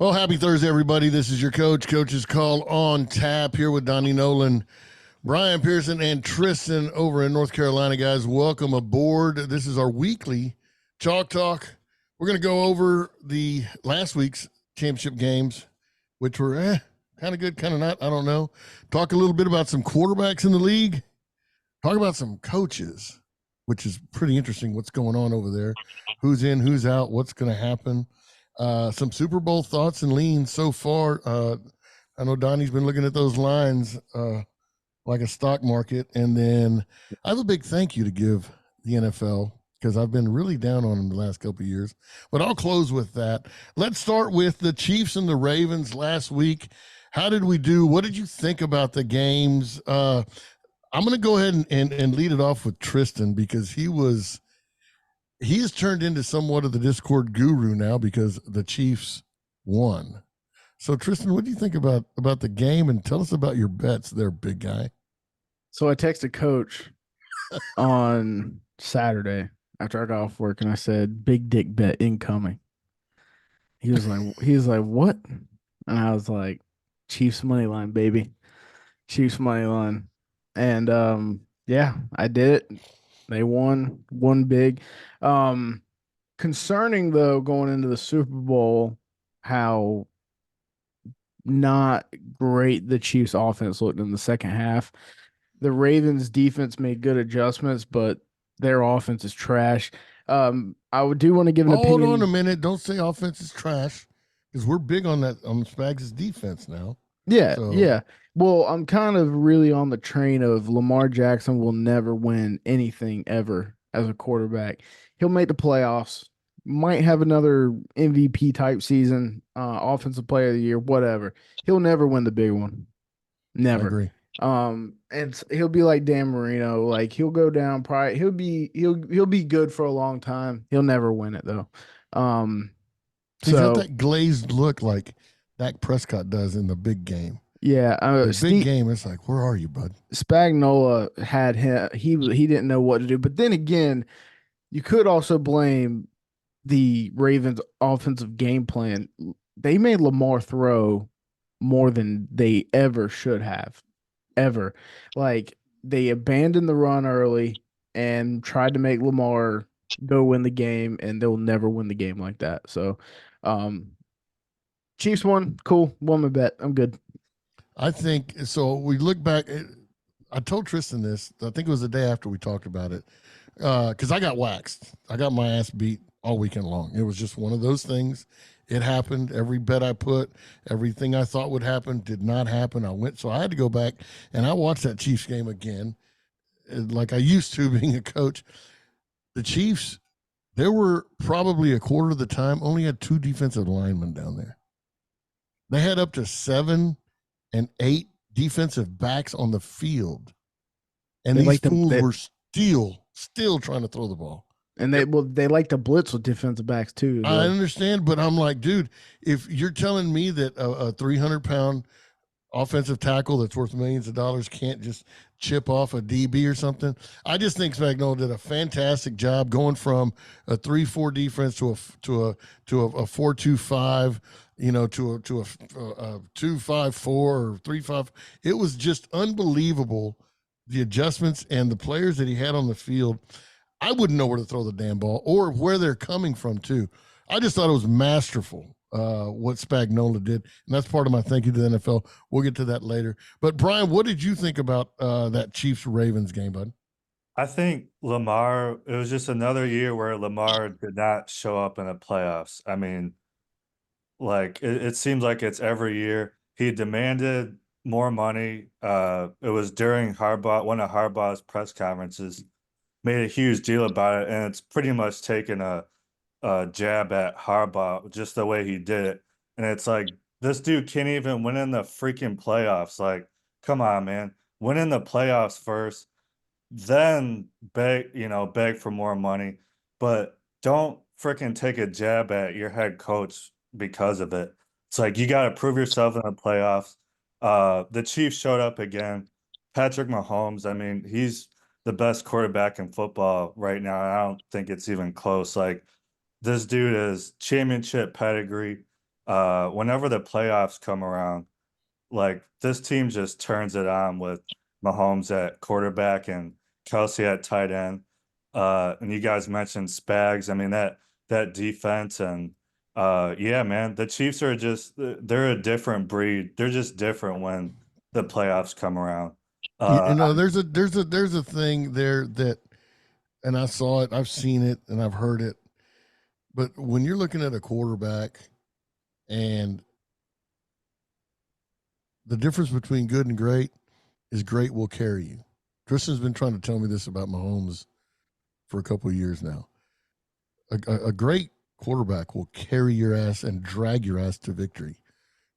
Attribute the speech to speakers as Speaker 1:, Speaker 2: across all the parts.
Speaker 1: Well, happy Thursday, everybody. This is your coach. Coach's Call on tap here with Donnie Nolan, Brian Pearson, and Tristan over in North Carolina, guys. Welcome aboard. This is our weekly Chalk Talk. We're going to go over the last week's championship games, which were kind of good, kind of not. I don't know. Talk a little bit about some quarterbacks in the league. Talk about some coaches, which is pretty interesting what's going on over there. Who's in, who's out, what's going to happen. Some Super Bowl thoughts and leans so far. I know Donnie's been looking at those lines like a stock market. And then I have a big thank you to give the NFL because I've been really down on them the last couple of years. But I'll close with that. Let's start with the Chiefs and the Ravens last week. How did we do? What did you think about the games? I'm going to go ahead and lead it off with Tristan because he has turned into somewhat of the Discord guru now because the Chiefs won. So, Tristan, what do you think about the game? And tell us about your bets there, big guy.
Speaker 2: So I texted Coach on Saturday after I got off work, and I said, "Big dick bet incoming." He was like, "What?" And I was like, "Chiefs money line, baby. Chiefs money line." And yeah, I did it. They won big. Concerning though, going into the Super Bowl, how not great the Chiefs offense looked in the second half. The Ravens defense made good adjustments, but their offense is trash. I do want to give an opinion.
Speaker 1: Hold on a minute. Don't say offense is trash because we're big on that on Spags' defense now.
Speaker 2: Yeah, yeah. Well, I'm kind of really on the train of Lamar Jackson will never win anything ever as a quarterback. He'll make the playoffs, might have another MVP type season, offensive player of the year, whatever. He'll never win the big one. Never.
Speaker 1: I agree.
Speaker 2: And he'll be like Dan Marino, like he'll go down probably he'll be good for a long time. He'll never win it though.
Speaker 1: He's got that glazed look like Dak Prescott does in the big game.
Speaker 2: Yeah,
Speaker 1: the big game. It's like, where are you, bud?
Speaker 2: Spagnuolo had him. He didn't know what to do. But then again, you could also blame the Ravens' offensive game plan. They made Lamar throw more than they ever should have, ever. Like they abandoned the run early and tried to make Lamar go win the game, and they'll never win the game like that. So, Chiefs won. Cool. Won my bet. I'm good.
Speaker 1: I think so. We look back. I told Tristan this. I think it was the day after we talked about it because I got waxed. I got my ass beat all weekend long. It was just one of those things. It happened. Every bet I put, everything I thought would happen did not happen. So I had to go back and I watched that Chiefs game again, like I used to being a coach. The Chiefs, there were probably a quarter of the time only had 2 defensive linemen down there. They had up to 7 and 8 defensive backs on the field. And these fools were still trying to throw the ball.
Speaker 2: And they like to blitz with defensive backs too.
Speaker 1: Though. I understand, but I'm like, dude, if you're telling me that a 300-pound offensive tackle that's worth millions of dollars can't just chip off a DB or something, I just think Spagnuolo did a fantastic job going from a 3-4 defense to a 4-2-5. To a 2-5-4 or 3-5. It was just unbelievable, the adjustments and the players that he had on the field. I wouldn't know where to throw the damn ball or where they're coming from, too. I just thought it was masterful what Spagnuolo did, and that's part of my thank you to the NFL. We'll get to that later. But, Brian, what did you think about that Chiefs-Ravens game, bud?
Speaker 3: I think Lamar, it was just another year where Lamar did not show up in the playoffs. I mean, like it seems like it's every year. He demanded more money. It was during one of Harbaugh's press conferences, made a huge deal about it, and it's pretty much taken a jab at Harbaugh just the way he did it. And it's like this dude can't even win in the freaking playoffs. Like, come on, man, win in the playoffs first, then beg for more money, but don't freaking take a jab at your head coach because of it. It's like you got to prove yourself in the playoffs. The Chiefs showed up again. Patrick Mahomes, I mean, he's the best quarterback in football right now. I don't think it's even close. Like, this dude is championship pedigree. whenever the playoffs come around, like this team just turns it on with Mahomes at quarterback and Kelsey at tight end. And you guys mentioned Spags. I mean that defense and yeah, man, the Chiefs are just they're a different breed. They're just different when the playoffs come around.
Speaker 1: There's a thing there that, and I saw it, I've seen it, and I've heard it. But when you're looking at a quarterback and the difference between good and great is great will carry you. Tristan's been trying to tell me this about Mahomes for a couple of years now. A great quarterback will carry your ass and drag your ass to victory.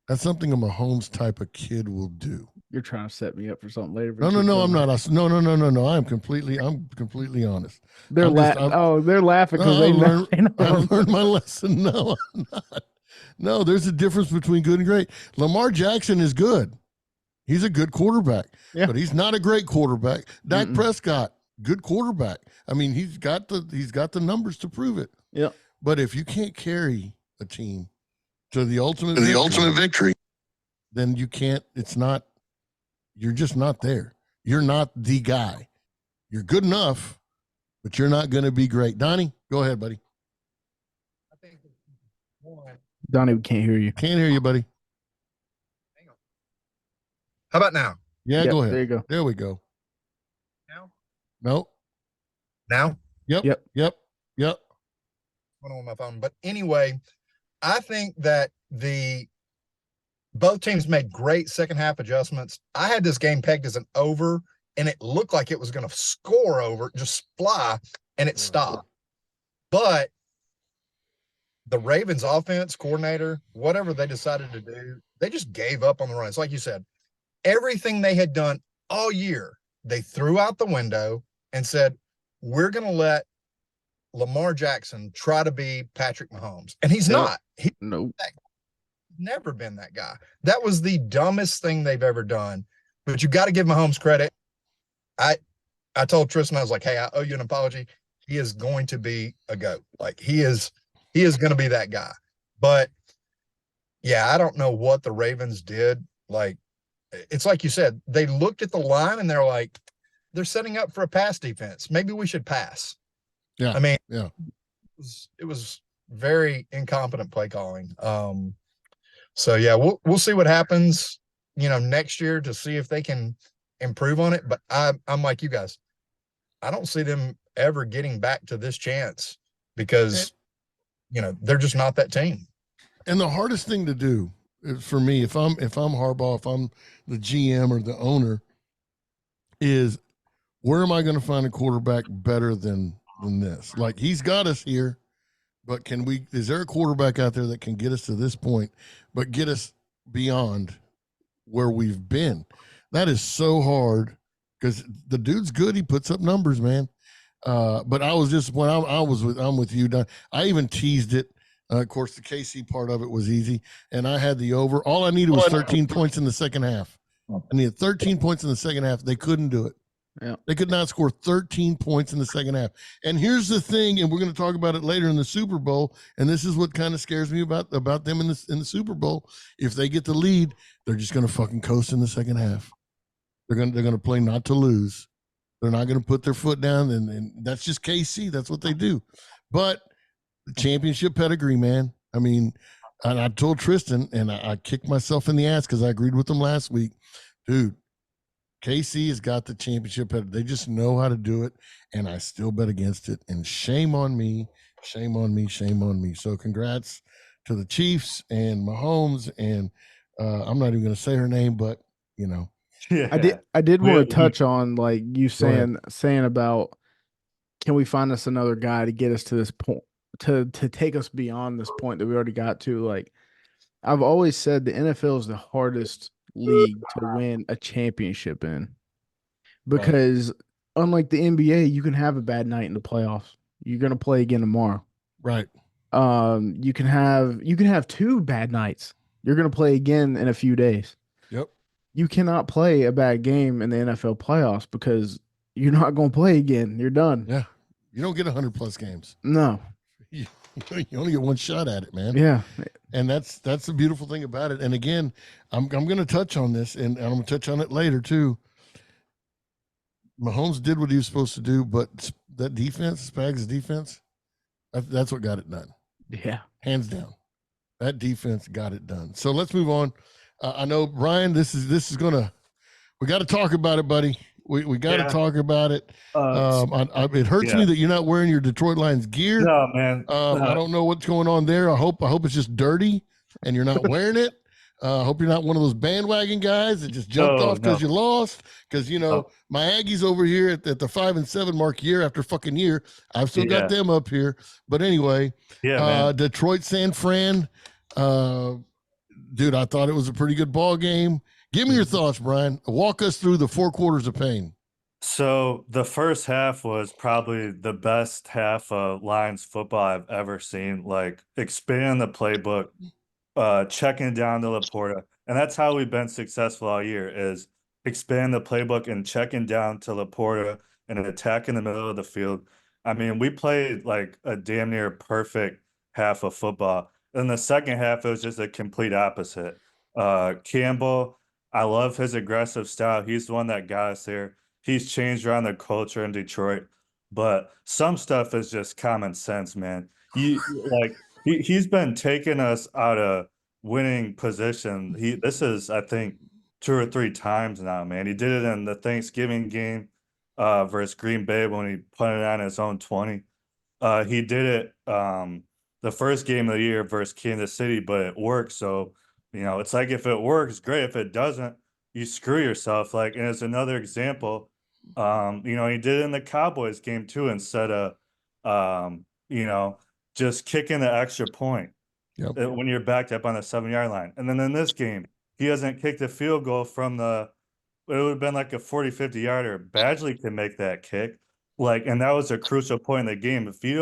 Speaker 1: That's something a Mahomes type of kid will do.
Speaker 2: You're trying to set me up for something later.
Speaker 1: No, I'm not. No. I'm completely honest.
Speaker 2: They're they're laughing because
Speaker 1: I learned my lesson. No, I'm not. No, there's a difference between good and great. Lamar Jackson is good. He's a good quarterback, but he's not a great quarterback. Dak Prescott, good quarterback. I mean, he's got the numbers to prove it.
Speaker 2: Yeah.
Speaker 1: But if you can't carry a team to the ultimate victory, then you can't. You're just not there. You're not the guy. You're good enough, but you're not going to be great. Donnie, go ahead, buddy.
Speaker 2: Donnie, we can't hear you.
Speaker 1: Can't hear you, buddy.
Speaker 4: How about now?
Speaker 1: Yeah, go ahead.
Speaker 2: There you go.
Speaker 1: There we go.
Speaker 4: Now?
Speaker 1: No.
Speaker 4: Now?
Speaker 1: Yep.
Speaker 4: Went on my phone. But anyway, I think that both teams made great second half adjustments. I had this game pegged as an over, and it looked like it was going to score over, just fly, and it stopped. But the Ravens offense coordinator, whatever they decided to do, they just gave up on the run. It's like you said, everything they had done all year, they threw out the window and said, we're going to let Lamar Jackson try to be Patrick Mahomes. And he's not. He's never been that guy. That was the dumbest thing they've ever done. But you got to give Mahomes credit. I told Tristan, I was like, hey, I owe you an apology. He is going to be a GOAT. Like he is going to be that guy. But yeah, I don't know what the Ravens did. Like, it's like you said, they looked at the line and they're like, they're setting up for a pass defense. Maybe we should pass.
Speaker 1: Yeah.
Speaker 4: I mean,
Speaker 1: yeah,
Speaker 4: it was very incompetent play calling. So yeah, we'll see what happens, next year to see if they can improve on it. But I'm like you guys, I don't see them ever getting back to this chance because, they're just not that team.
Speaker 1: And the hardest thing to do for me, if I'm Harbaugh, if I'm the GM or the owner, is where am I going to find a quarterback better than this? Like he's got us here, but is there a quarterback out there that can get us to this point, but get us beyond where we've been? That is so hard because the dude's good. He puts up numbers, man. But I was just when I'm with you, Don. I even teased it. Of course, the KC part of it was easy, and I had the over. All I needed was 13 points in the second half. I needed 13 points in the second half. They couldn't do it.
Speaker 2: Yeah.
Speaker 1: They could not score 13 points in the second half. And here's the thing, and we're going to talk about it later in the Super Bowl, and this is what kind of scares me about them in the Super Bowl. If they get the lead, they're just going to fucking coast in the second half. They're going to play not to lose. They're not going to put their foot down, and that's just KC. That's what they do. But the championship pedigree, man. I mean, and I told Tristan, and I kicked myself in the ass because I agreed with him last week. Dude, KC has got the championship pedigree. They just know how to do it, and I still bet against it. And shame on me, shame on me, shame on me. So congrats to the Chiefs and Mahomes, and I'm not even going to say her name, but,
Speaker 3: Yeah.
Speaker 2: I did want to touch on like you saying about can we find us another guy to get us to this point to take us beyond this point that we already got to. Like I've always said the NFL is the hardest league to win a championship in because unlike the NBA, you can have a bad night in the playoffs. You're going to play again tomorrow.
Speaker 1: Right.
Speaker 2: You can have two bad nights. You're going to play again in a few days.
Speaker 1: Yep.
Speaker 2: You cannot play a bad game in the NFL playoffs because you're not going to play again. You're done.
Speaker 1: Yeah. You don't get 100+ games.
Speaker 2: No.
Speaker 1: You only get one shot at it, man.
Speaker 2: Yeah.
Speaker 1: And that's the beautiful thing about it. And again, I'm going to touch on this, and I'm going to touch on it later too. Mahomes did what he was supposed to do, but that defense, Spags' defense, that's what got it done.
Speaker 2: Yeah.
Speaker 1: Hands down. That defense got it done. So let's move on. I know, Brian, this is going to, we got to talk about it, buddy. We got to talk about it. It hurts me that you're not wearing your Detroit Lions gear.
Speaker 3: No, man.
Speaker 1: I don't know what's going on there. I hope it's just dirty and you're not wearing it. I hope you're not one of those bandwagon guys that just jumped off because you lost. Because my Aggies over here at the 5-7 mark year after fucking year, I've still got them up here. But anyway, Detroit San Fran, dude, I thought it was a pretty good ball game. Give me your thoughts, Brian. Walk us through the 4 quarters of pain.
Speaker 3: So the first half was probably the best half of Lions football I've ever seen. Like expanding the playbook, checking down to Laporta. And that's how we've been successful all year is expand the playbook and checking down to Laporta and an attack in the middle of the field. I mean, we played like a damn near perfect half of football. In the second half, it was just a complete opposite. Campbell, I love his aggressive style. He's the one that got us there. He's changed around the culture in Detroit. But some stuff is just common sense, man. He's been taking us out of winning position. This is, I think, 2 or 3 times now, man. He did it in the Thanksgiving game versus Green Bay when he punted on his own 20. He did it the first game of the year versus Kansas City, but it worked. So, it's like if it works, great. If it doesn't, you screw yourself. Like, and it's another example. He did it in the Cowboys game too, instead of just kicking the extra point when you're backed up on the 7-yard line. And then in this game, he hasn't kicked a field goal from it would have been like a 40, 50 yarder. Badgley can make that kick. And that was a crucial point in the game. If you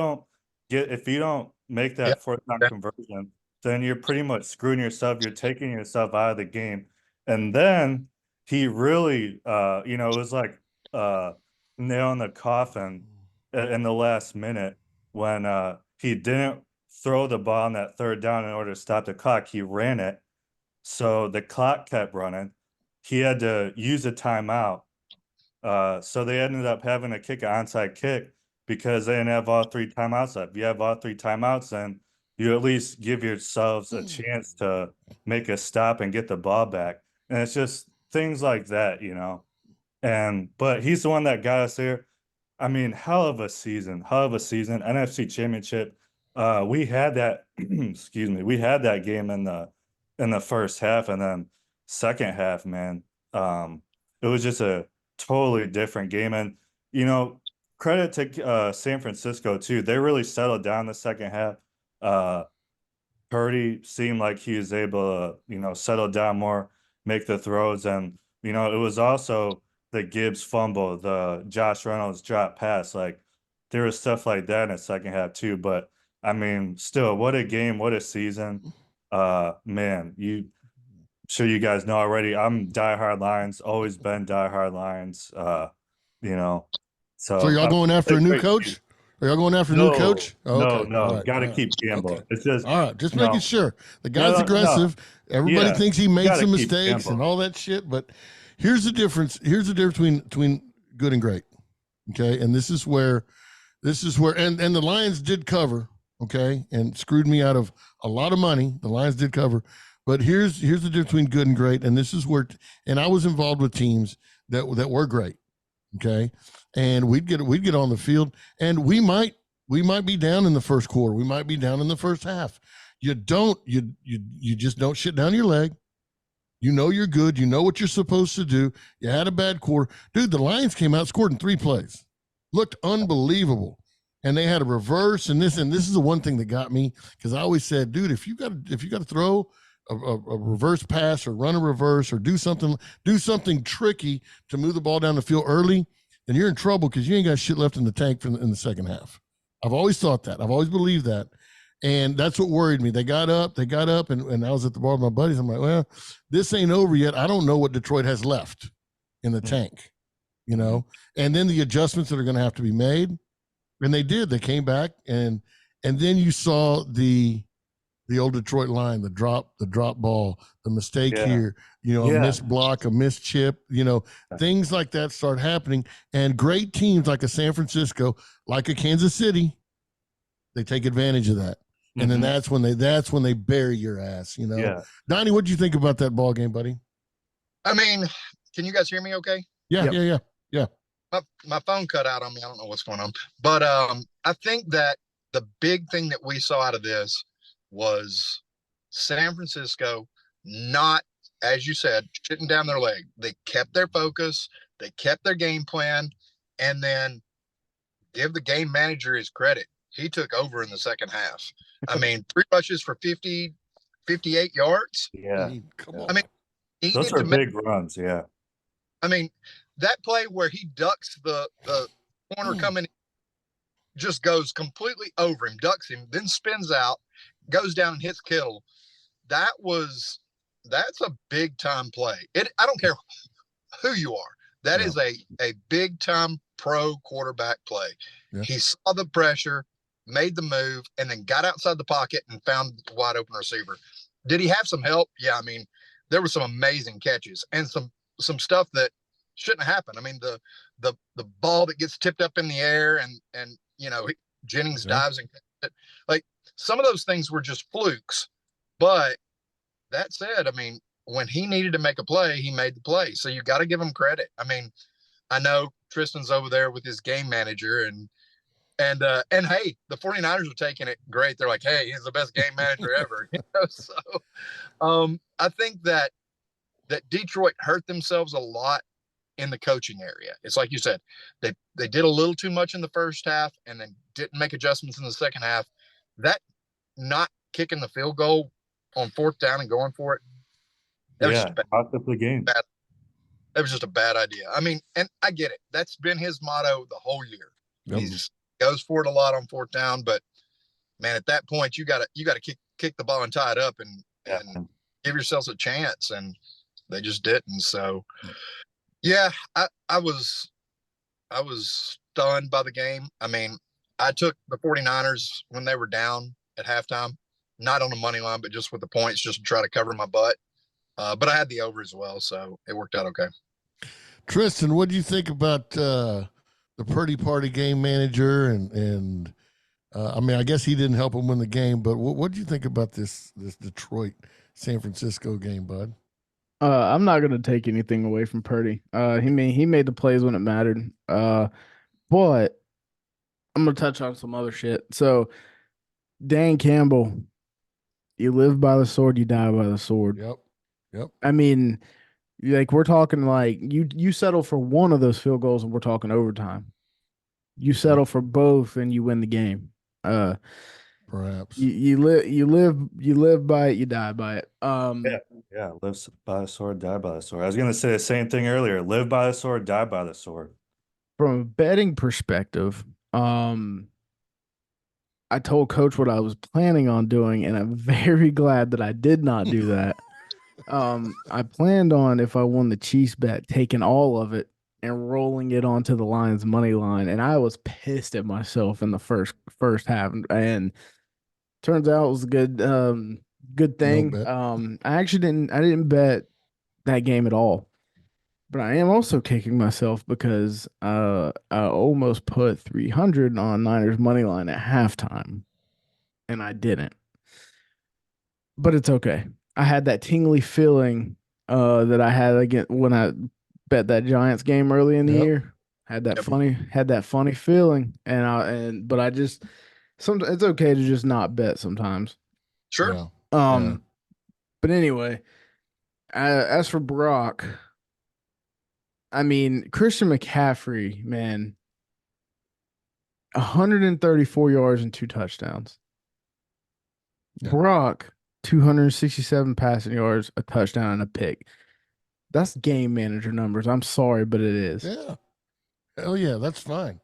Speaker 3: don't make that fourth down conversion, then you're pretty much screwing yourself. You're taking yourself out of the game. And then he really, it was like nail in the coffin in the last minute when he didn't throw the ball on that third down in order to stop the clock. He ran it. So the clock kept running. He had to use a timeout. So they ended up having to kick an onside kick because they didn't have all 3 timeouts left. If you have all 3 timeouts, then you at least give yourselves a chance to make a stop and get the ball back. And it's just things like that, but he's the one that got us there. I mean, hell of a season, NFC Championship. We had that, excuse me, we had that game in the first half, and then second half, man, it was just a totally different game. And, credit to San Francisco too. They really settled down the second half. Purdy seemed like he was able to, settle down more, make the throws. And, it was also the Gibbs fumble, the Josh Reynolds drop pass. Like, there was stuff like that in the second half too. But, I mean, still, what a game, what a season. Man, sure you guys know already, I'm diehard Lions, always been diehard Lions, So
Speaker 1: y'all going after a new coach? Are y'all going after a new coach?
Speaker 3: Oh, okay. No. Got to keep Campbell. Okay. It's just
Speaker 1: all right. Just making sure. The guy's aggressive. Everybody thinks he made some mistakes and all that shit. But here's the difference. Here's the difference between good and great. Okay, and this is where, and the Lions did cover. Okay, and screwed me out of a lot of money. The Lions did cover, but here's the difference between good and great. And this is where, and I was involved with teams that were great. Okay. And we'd get on the field, and we might be down in the first quarter. We might be down in the first half. You just don't shit down your leg. You know you're good. You know what you're supposed to do. You had a bad quarter. Dude, the Lions came out, scored in 3 plays. Looked unbelievable. And they had a reverse, and this is the one thing that got me, because I always said, dude, if you got to throw a reverse pass or run a reverse or do something tricky to move the ball down the field early, then you're in trouble, because you ain't got shit left in the tank in the second half. I've always thought that. I've always believed that. And that's what worried me. They got up, and I was at the bar with my buddies. I'm like, well, this ain't over yet. I don't know what Detroit has left in the tank, and then the adjustments that are going to have to be made. And they did. They came back, and then you saw the the old Detroit line, the drop ball, the mistake
Speaker 3: Yeah.
Speaker 1: here, a missed block, a missed chip, things like that start happening. And great teams like a San Francisco, like a Kansas City, they take advantage of that. And then that's when they bury your ass,
Speaker 3: Yeah.
Speaker 1: Donnie, what'd you think about that ball game, buddy?
Speaker 4: I mean, can you guys hear me okay?
Speaker 1: Yeah,
Speaker 2: Yep.
Speaker 1: yeah.
Speaker 4: My phone cut out on me. I don't know what's going on. But I think that the big thing that we saw out of this was San Francisco not, as you said, shitting down their leg. They kept their focus, they kept their game plan, and then give the game manager his credit. He took over in the second half. I mean, 3 rushes for 50, 58 yards.
Speaker 3: Yeah.
Speaker 1: Come on.
Speaker 4: I mean, he
Speaker 3: Those
Speaker 4: needed
Speaker 3: are
Speaker 4: to make,
Speaker 3: big runs. Yeah.
Speaker 4: I mean, that play where he ducks the corner coming, just goes completely over him, ducks him, then spins out, goes down and hits Kittle. That's a big time play. I don't care who you are. That is a big time pro quarterback play. Yeah. He saw the pressure, made the move, and then got outside the pocket and found the wide open receiver. Did he have some help? Yeah, I mean, there were some amazing catches and some stuff that shouldn't happen. I mean, the ball that gets tipped up in the air and Jennings dives and like some of those things were just flukes. But that said, I mean, when he needed to make a play, he made the play. So you got to give him credit. I mean, I know Tristan's over there with his game manager and hey, the 49ers are taking it great. They're like, hey, he's the best game manager ever. So I think that Detroit hurt themselves a lot in the coaching area. It's like you said, they did a little too much in the first half and then didn't make adjustments in the second half. That not kicking the field goal on 4th down and going for it. That was just
Speaker 3: the game.
Speaker 4: That was just a bad idea. I mean, and I get it. That's been his motto the whole year. Yep. He goes for it a lot on 4th down, but man, at that point you gotta kick the ball and tie it up and give yourselves a chance. And they just didn't. So yeah, I was stunned by the game. I mean, I took the 49ers when they were down at halftime, not on the money line, but just with the points, just to try to cover my butt. But I had the over as well, so it worked out okay.
Speaker 1: Tristan, what do you think about the Purdy Party game manager? And I mean, I guess he didn't help him win the game, but what do you think about this Detroit San Francisco game, bud?
Speaker 2: I'm not gonna take anything away from Purdy. He made the plays when it mattered. But I'm gonna touch on some other shit. So Dan Campbell, you live by the sword, you die by the sword.
Speaker 1: Yep.
Speaker 2: I mean, like we're talking like you settle for one of those field goals and we're talking overtime. You settle for both and you win the game.
Speaker 1: Perhaps
Speaker 2: you live by it, you die by it.
Speaker 3: Live by the sword, die by the sword. I was gonna say the same thing earlier. Live by the sword, die by the sword.
Speaker 2: From a betting perspective, I told Coach what I was planning on doing, and I'm very glad that I did not do that. I planned on, if I won the Chiefs bet, taking all of it and rolling it onto the Lions money line, and I was pissed at myself in the first half. And turns out it was a good thing. I didn't bet that game at all. But I am also kicking myself because I almost put 300 on Niners money line at halftime, and I didn't. But it's okay. I had that tingly feeling that I had again when I bet that Giants game early in the year. Had that funny feeling, but I just sometimes it's okay to just not bet sometimes.
Speaker 4: Sure.
Speaker 2: But anyway, as for Brock, I mean, Christian McCaffrey, man, 134 yards and 2 touchdowns. Yeah. Brock, 267 passing yards, a touchdown, and a pick. That's game manager numbers. I'm sorry, but it is.
Speaker 1: Yeah. Hell yeah, that's fine.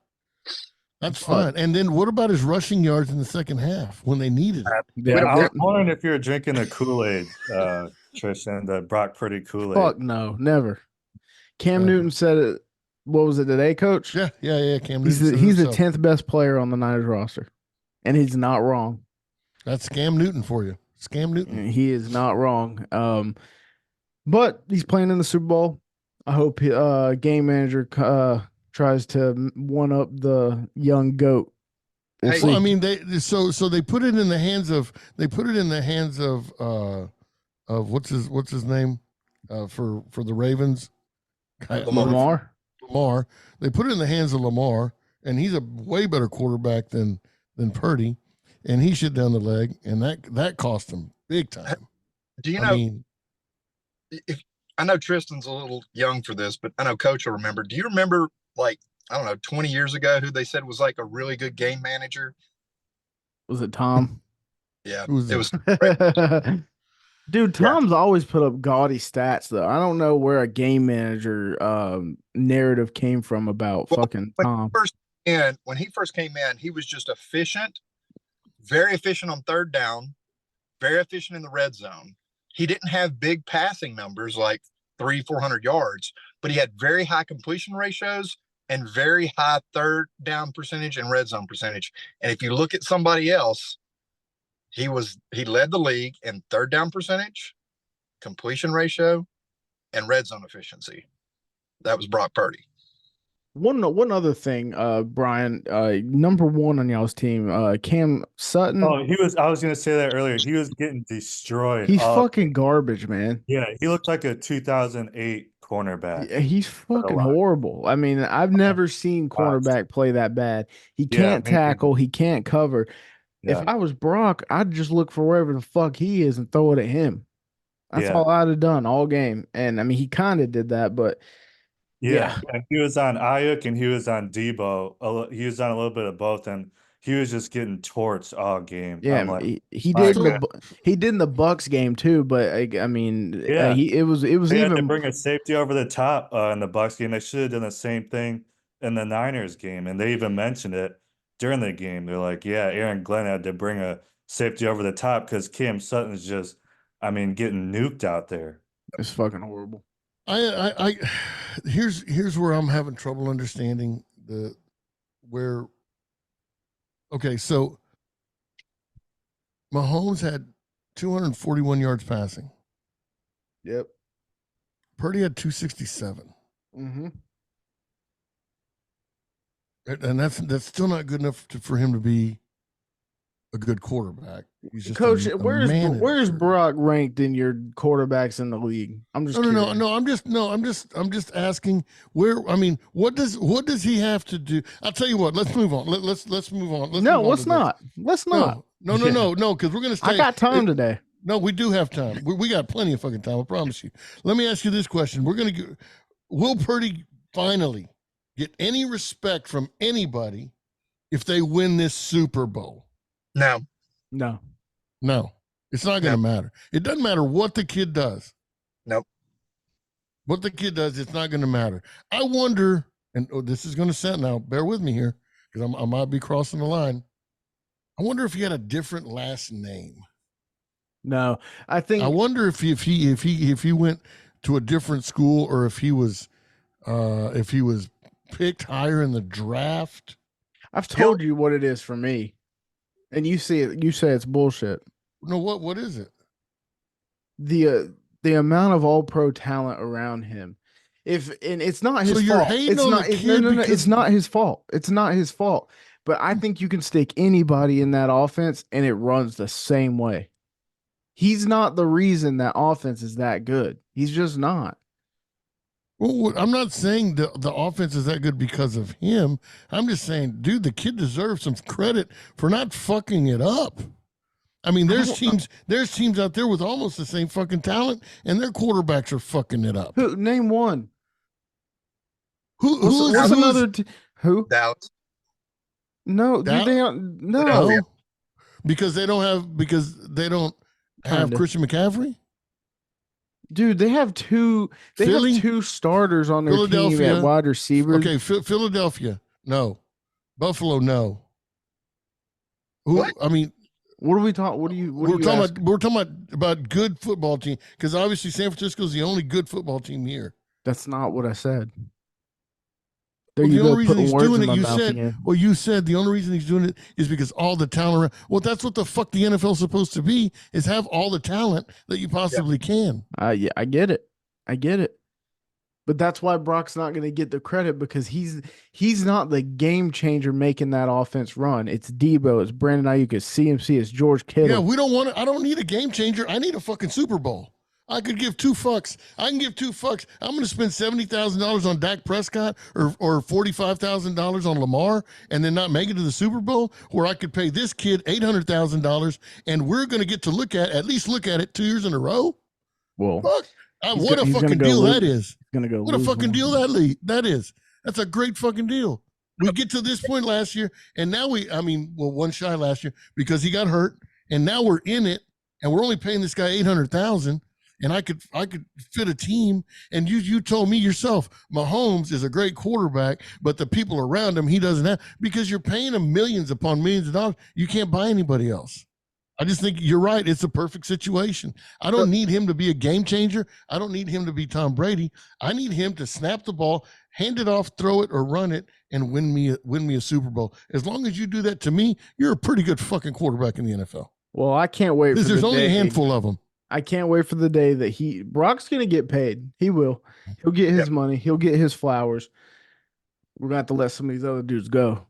Speaker 1: That's fine. And then what about his rushing yards in the second half when they needed it?
Speaker 3: Yeah, I was wondering if you're drinking the Kool-Aid, Tristan, the Brock Purdy Kool-Aid.
Speaker 2: Fuck no, never. Cam Newton said it. What was it today, Coach?
Speaker 1: Yeah. Cam Newton.
Speaker 2: He's the 10th best player on the Niners roster, and he's not wrong.
Speaker 1: That's Cam Newton for you. Scam Newton.
Speaker 2: He is not wrong. But he's playing in the Super Bowl. I hope game manager tries to one up the young goat. We'll
Speaker 4: Hey,
Speaker 2: see.
Speaker 1: Well, I mean, they put it in the hands of what's his name for the Ravens.
Speaker 2: Lamar.
Speaker 1: Lamar. They put it in the hands of Lamar, and he's a way better quarterback than Purdy, and he shit down the leg, and that cost him big time.
Speaker 4: Do you
Speaker 1: I
Speaker 4: know?
Speaker 1: mean,
Speaker 4: I know Tristan's a little young for this, but I know Coach will remember. Do you remember, like, I don't know, 20 years ago, who they said was like a really good game manager?
Speaker 2: Was it Tom?
Speaker 4: Yeah,
Speaker 1: Who's
Speaker 4: it
Speaker 1: that?
Speaker 4: was.
Speaker 2: Dude, Tom's always put up gaudy stats though. I don't know where a game manager narrative came from about fucking Tom.
Speaker 4: When he first came in, he was just efficient, very efficient on third down, very efficient in the red zone. He didn't have big passing numbers like 300-400 yards, but he had very high completion ratios and very high third down percentage and red zone percentage. And if you look at somebody else, he led the league in third down percentage, completion ratio, and red zone efficiency. That was Brock Purdy.
Speaker 2: One other thing, Brian, number one on y'all's team, Cam Sutton.
Speaker 3: Oh, I was gonna say that earlier. He was getting destroyed.
Speaker 2: He's fucking garbage, man.
Speaker 3: Yeah, he looked like a 2008 cornerback.
Speaker 2: Yeah, he's fucking horrible. I mean, I've never seen cornerback play that bad. He can't tackle. He can't cover.
Speaker 3: Yeah.
Speaker 2: If I was Brock, I'd just look for wherever the fuck he is and throw it at him. That's all I'd have done all game. And I mean, he kind of did that, but
Speaker 3: yeah. And he was on Ayuk and he was on Debo. He was on a little bit of both, and he was just getting torched all game.
Speaker 2: Yeah,
Speaker 3: like,
Speaker 2: he did in the Bucks game too, but I mean, it was
Speaker 3: they
Speaker 2: even
Speaker 3: had to bring a safety over the top in the Bucks game. They should have done the same thing in the Niners game, and they even mentioned it during the game. They're like, yeah, Aaron Glenn had to bring a safety over the top because Cam Sutton's just, I mean, getting nuked out there.
Speaker 2: It's fucking horrible.
Speaker 1: Here's where I'm having trouble understanding okay, so Mahomes had 241 yards passing.
Speaker 2: Yep.
Speaker 1: Purdy had 267.
Speaker 2: Mm-hmm.
Speaker 1: And that's still not good enough for him to be a good quarterback. He's just
Speaker 2: Coach,
Speaker 1: a
Speaker 2: where's
Speaker 1: manager.
Speaker 2: Brock ranked in your quarterbacks in the league? I'm just
Speaker 1: I'm just asking where. I mean, what does he have to do? I'll tell you what. Let's move on. Let's move on.
Speaker 2: Let's not. No,
Speaker 1: because we're gonna stay.
Speaker 2: I got time today.
Speaker 1: No, we do have time. We got plenty of fucking time. I promise you. Let me ask you this question. Will Purdy finally get any respect from anybody if they win this Super Bowl?
Speaker 4: No.
Speaker 1: It's not going to matter. It doesn't matter what the kid does.
Speaker 4: Nope.
Speaker 1: What the kid does, it's not going to matter. I wonder, and this is going to sound, now bear with me here because I might be crossing the line. I wonder if he had a different last name.
Speaker 2: No, I
Speaker 1: wonder if he went to a different school or if he was picked higher in the draft.
Speaker 2: I've told you what it is for me. And you say it's bullshit.
Speaker 1: No, what is it?
Speaker 2: The amount of all pro talent around him. It's not his fault. It's not his fault. It's not his fault. But I think you can stick anybody in that offense and it runs the same way. He's not the reason that offense is that good. He's just not.
Speaker 1: Well, I'm not saying the offense is that good because of him. I'm just saying, dude, the kid deserves some credit for not fucking it up. I mean, there's teams out there with almost the same fucking talent, and their quarterbacks are fucking it up.
Speaker 2: Name one.
Speaker 1: Who's
Speaker 2: another? Who?
Speaker 4: Dallas.
Speaker 2: No, no.
Speaker 1: Because they don't have Christian McCaffrey.
Speaker 2: Dude, they have two starters on their team at wide receivers.
Speaker 1: Okay, Philadelphia, no. Buffalo, no.
Speaker 4: What?
Speaker 1: I mean,
Speaker 2: what are we talking? We're
Speaker 1: talking about good football team because obviously San Francisco is the only good football team here.
Speaker 2: That's not what I said. There
Speaker 1: Well,
Speaker 2: you
Speaker 1: the
Speaker 2: go,
Speaker 1: only reason
Speaker 2: putting
Speaker 1: he's
Speaker 2: words
Speaker 1: doing
Speaker 2: in
Speaker 1: it,
Speaker 2: my
Speaker 1: you
Speaker 2: mouth
Speaker 1: said,
Speaker 2: again.
Speaker 1: well, you said the only reason he's doing it is because all the talent around. Well, that's what the fuck the NFL is supposed to be, is have all the talent that you possibly can.
Speaker 2: Yeah, I get it. I get it. But that's why Brock's not going to get the credit, because he's not the game changer making that offense run. It's Debo, it's Brandon Ayuk, it's CMC, it's George Kittle.
Speaker 1: Yeah, we don't want to. I don't need a game changer. I need a fucking Super Bowl. I could give two fucks. I can give two fucks. I'm going to spend $70,000 on Dak Prescott or $45,000 on Lamar and then not make it to the Super Bowl, where I could pay this kid $800,000 and we're going to get to at least look at it 2 years in a row.
Speaker 2: Well,
Speaker 1: Fuck. What a
Speaker 2: he's gonna
Speaker 1: fucking
Speaker 2: go
Speaker 1: deal
Speaker 2: lose.
Speaker 1: that is.
Speaker 2: He's going to go
Speaker 1: What a
Speaker 2: lose
Speaker 1: fucking
Speaker 2: one.
Speaker 1: deal that is. That's a great fucking deal. We get to this point last year, and now one shy last year because he got hurt, and now we're in it, and we're only paying this guy $800,000, and I could fit a team. And you told me yourself, Mahomes is a great quarterback, but the people around him he doesn't have, because you're paying him millions upon millions of dollars. You can't buy anybody else. I just think you're right. It's a perfect situation. I don't need him to be a game changer. I don't need him to be Tom Brady. I need him to snap the ball, hand it off, throw it, or run it, and win me a Super Bowl. As long as you do that to me, you're a pretty good fucking quarterback in the NFL.
Speaker 2: Well, I can't wait for
Speaker 1: There's
Speaker 2: the
Speaker 1: only
Speaker 2: day.
Speaker 1: a handful of them.
Speaker 2: I can't wait for the day that Brock's going to get paid. He will. He'll get his money. He'll get his flowers. We're going to have to let some of these other dudes go.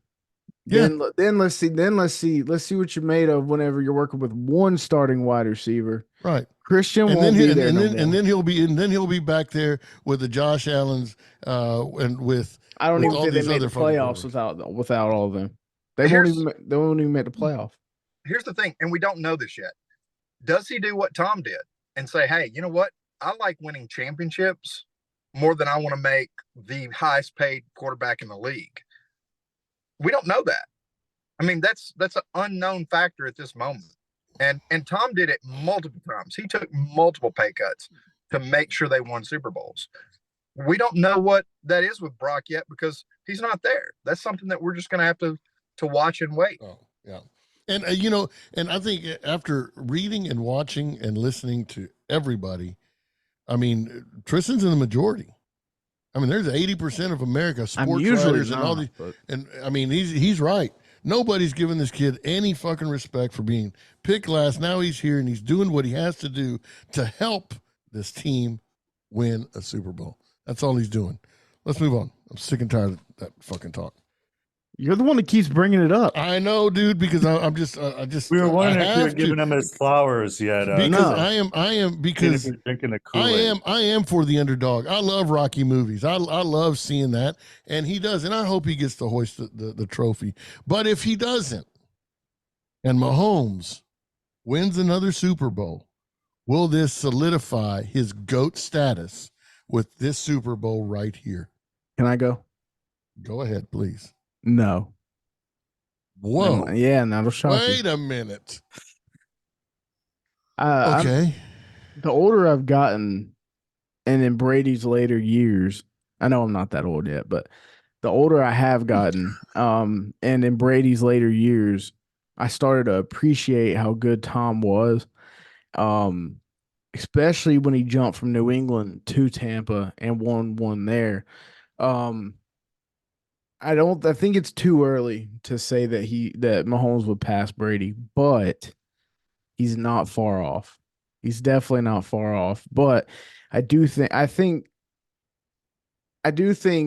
Speaker 1: Yeah.
Speaker 2: Then let's see what you're made of whenever you're working with one starting wide receiver.
Speaker 1: Right.
Speaker 2: Christian
Speaker 1: And
Speaker 2: won't
Speaker 1: then
Speaker 2: be there
Speaker 1: and then he'll be back there with the Josh Allens and with
Speaker 2: I don't
Speaker 1: with
Speaker 2: even
Speaker 1: all
Speaker 2: think they
Speaker 1: these
Speaker 2: made
Speaker 1: other
Speaker 2: the
Speaker 1: fucking
Speaker 2: playoffs
Speaker 1: quarterbacks.
Speaker 2: without all of them. They won't even make the playoff.
Speaker 4: Here's the thing, and we don't know this yet. Does he do what Tom did and say, hey, you know what? I like winning championships more than I want to make the highest paid quarterback in the league? We don't know that. I mean, that's an unknown factor at this moment. And Tom did it multiple times. He took multiple pay cuts to make sure they won Super Bowls. We don't know what that is with Brock yet because he's not there. That's something that we're just going to have to watch and wait.
Speaker 1: Oh, yeah. And, and I think after reading and watching and listening to everybody, I mean, Tristan's in the majority. I mean, there's 80% of America sports writers and all these. And I mean, he's right. Nobody's giving this kid any fucking respect for being picked last. Now he's here and he's doing what he has to do to help this team win a Super Bowl. That's all he's doing. Let's move on. I'm sick and tired of that fucking talk.
Speaker 2: You're the one that keeps bringing it up.
Speaker 1: I know, dude, because I just
Speaker 3: we were wondering if you're giving him his flowers yet.
Speaker 1: Because
Speaker 2: No.
Speaker 1: I am because
Speaker 3: drinking the Kool-Aid.
Speaker 1: I am for the underdog. I love Rocky movies. I love seeing that, and he does, and I hope he gets to hoist the trophy. But if he doesn't, and Mahomes wins another Super Bowl, will this solidify his GOAT status with this Super Bowl right here?
Speaker 2: Can I go?
Speaker 1: Go ahead, please.
Speaker 2: No.
Speaker 1: Whoa.
Speaker 2: Yeah, that'll shock you.
Speaker 1: Wait a minute.
Speaker 2: Okay. The older I've gotten, and in Brady's later years, I know I'm not that old yet, but the older I have gotten, and in Brady's later years, I started to appreciate how good Tom was, especially when he jumped from New England to Tampa and won one there. I think it's too early to say that Mahomes would pass Brady, but he's not far off. He's definitely not far off. But I do think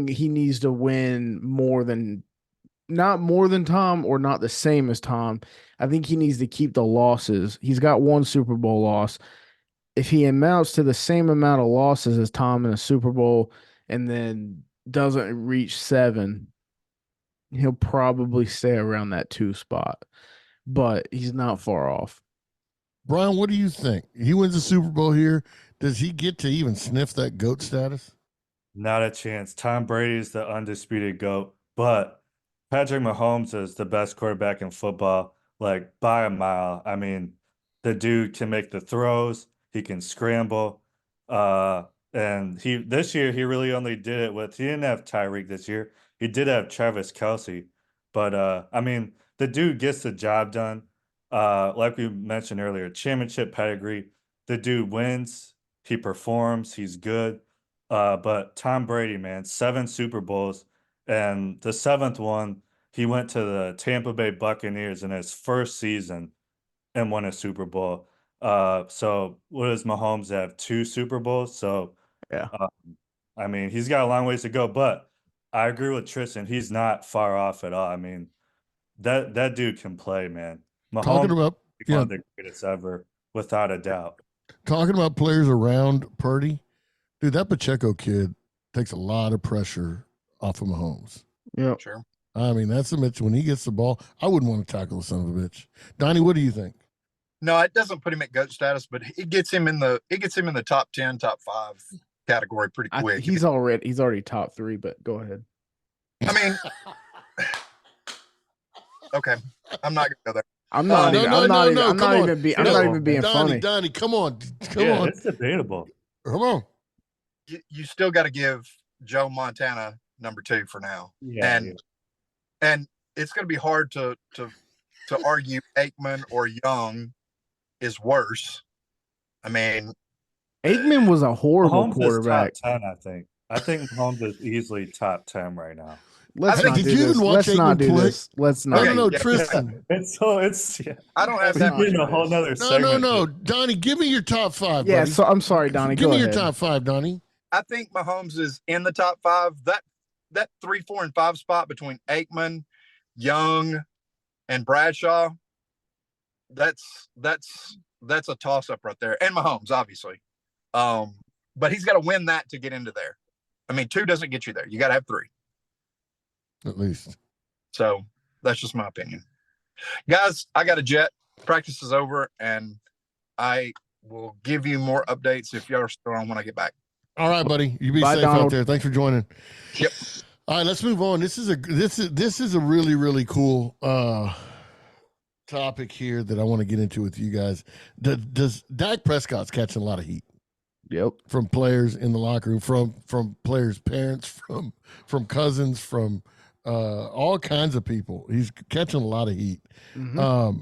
Speaker 2: he needs to win not more than Tom or not the same as Tom. I think he needs to keep the losses. He's got one Super Bowl loss. If he amounts to the same amount of losses as Tom in a Super Bowl and then doesn't reach 7, he'll probably stay around that 2 spot, but he's not far off.
Speaker 1: Brian, what do you think? He wins the Super Bowl here. Does he get to even sniff that GOAT status?
Speaker 3: Not a chance. Tom Brady is the undisputed GOAT, but Patrick Mahomes is the best quarterback in football, like by a mile. I mean, the dude can make the throws. He can scramble. And this year he really only did it with, he didn't have Tyreek this year. He did have Travis Kelce, but I mean, the dude gets the job done. Like we mentioned earlier, championship pedigree. The dude wins. He performs. He's good. But Tom Brady, man, 7 Super Bowls. And the 7th one, he went to the Tampa Bay Buccaneers in his first season and won a Super Bowl. So what does Mahomes have? 2 Super Bowls? So,
Speaker 2: Yeah.
Speaker 3: I mean, he's got a long ways to go, but I agree with Tristan. He's not far off at all. I mean, that dude can play, man.
Speaker 1: Talking
Speaker 3: Mahomes
Speaker 1: about
Speaker 3: is one of the greatest ever, without a doubt.
Speaker 1: talking about players around Purdy, dude, that Pacheco kid takes a lot of pressure off of Mahomes.
Speaker 2: Yep.
Speaker 4: Sure.
Speaker 1: I mean, that's a bitch. When he gets the ball, I wouldn't want to tackle the son of a bitch. Donnie, what do you think?
Speaker 4: No, it doesn't put him at GOAT status, but it gets him in the top 10, top 5 category pretty quick.
Speaker 2: He's already top 3, but go ahead.
Speaker 4: I mean, okay, I'm not gonna go there.
Speaker 2: I'm not even being
Speaker 1: Donnie,
Speaker 2: funny.
Speaker 1: Donnie, come on.
Speaker 3: It's debatable.
Speaker 1: Come on.
Speaker 4: You still got to give Joe Montana number 2 for now.
Speaker 3: Yeah,
Speaker 4: and it's going to be hard to argue Aikman or Young is worse. I mean,
Speaker 2: Aikman was a horrible
Speaker 3: Mahomes
Speaker 2: quarterback.
Speaker 3: is top 10, I think. I think Mahomes is easily top 10 right now.
Speaker 2: Let's not
Speaker 1: did
Speaker 2: do
Speaker 1: you
Speaker 2: this.
Speaker 1: even watch
Speaker 2: Let's not
Speaker 1: Aikman
Speaker 2: do
Speaker 1: play?
Speaker 2: this. Let's not.
Speaker 1: No,
Speaker 4: Yeah.
Speaker 1: Tristan.
Speaker 4: I don't have
Speaker 3: We're
Speaker 4: that much.
Speaker 3: getting a whole nother segment.
Speaker 1: No. Donnie, give me your top 5.
Speaker 2: Yeah,
Speaker 1: buddy.
Speaker 2: so I'm sorry, Donnie.
Speaker 1: Give
Speaker 2: Go
Speaker 1: me
Speaker 2: ahead.
Speaker 1: your top 5, Donnie.
Speaker 4: I think Mahomes is in the top 5. That 3, 4, and 5 spot between Aikman, Young, and Bradshaw. That's a toss up right there, and Mahomes obviously. But he's got to win that to get into there. I mean, 2 doesn't get you there. You got to have 3.
Speaker 1: At least.
Speaker 4: So that's just my opinion. Guys, I got a jet. Practice is over, and I will give you more updates if y'all are still on when I get back.
Speaker 1: All right, buddy. You be
Speaker 2: Bye,
Speaker 1: safe
Speaker 2: Donald.
Speaker 1: out there. Thanks for joining.
Speaker 4: Yep.
Speaker 1: All right, let's move on. This is a really, really cool topic here that I want to get into with you guys. Does Dak Prescott's catching a lot of heat?
Speaker 2: Yep.
Speaker 1: From players in the locker room, from players' parents, from cousins, from all kinds of people. He's catching a lot of heat.
Speaker 2: Mm-hmm.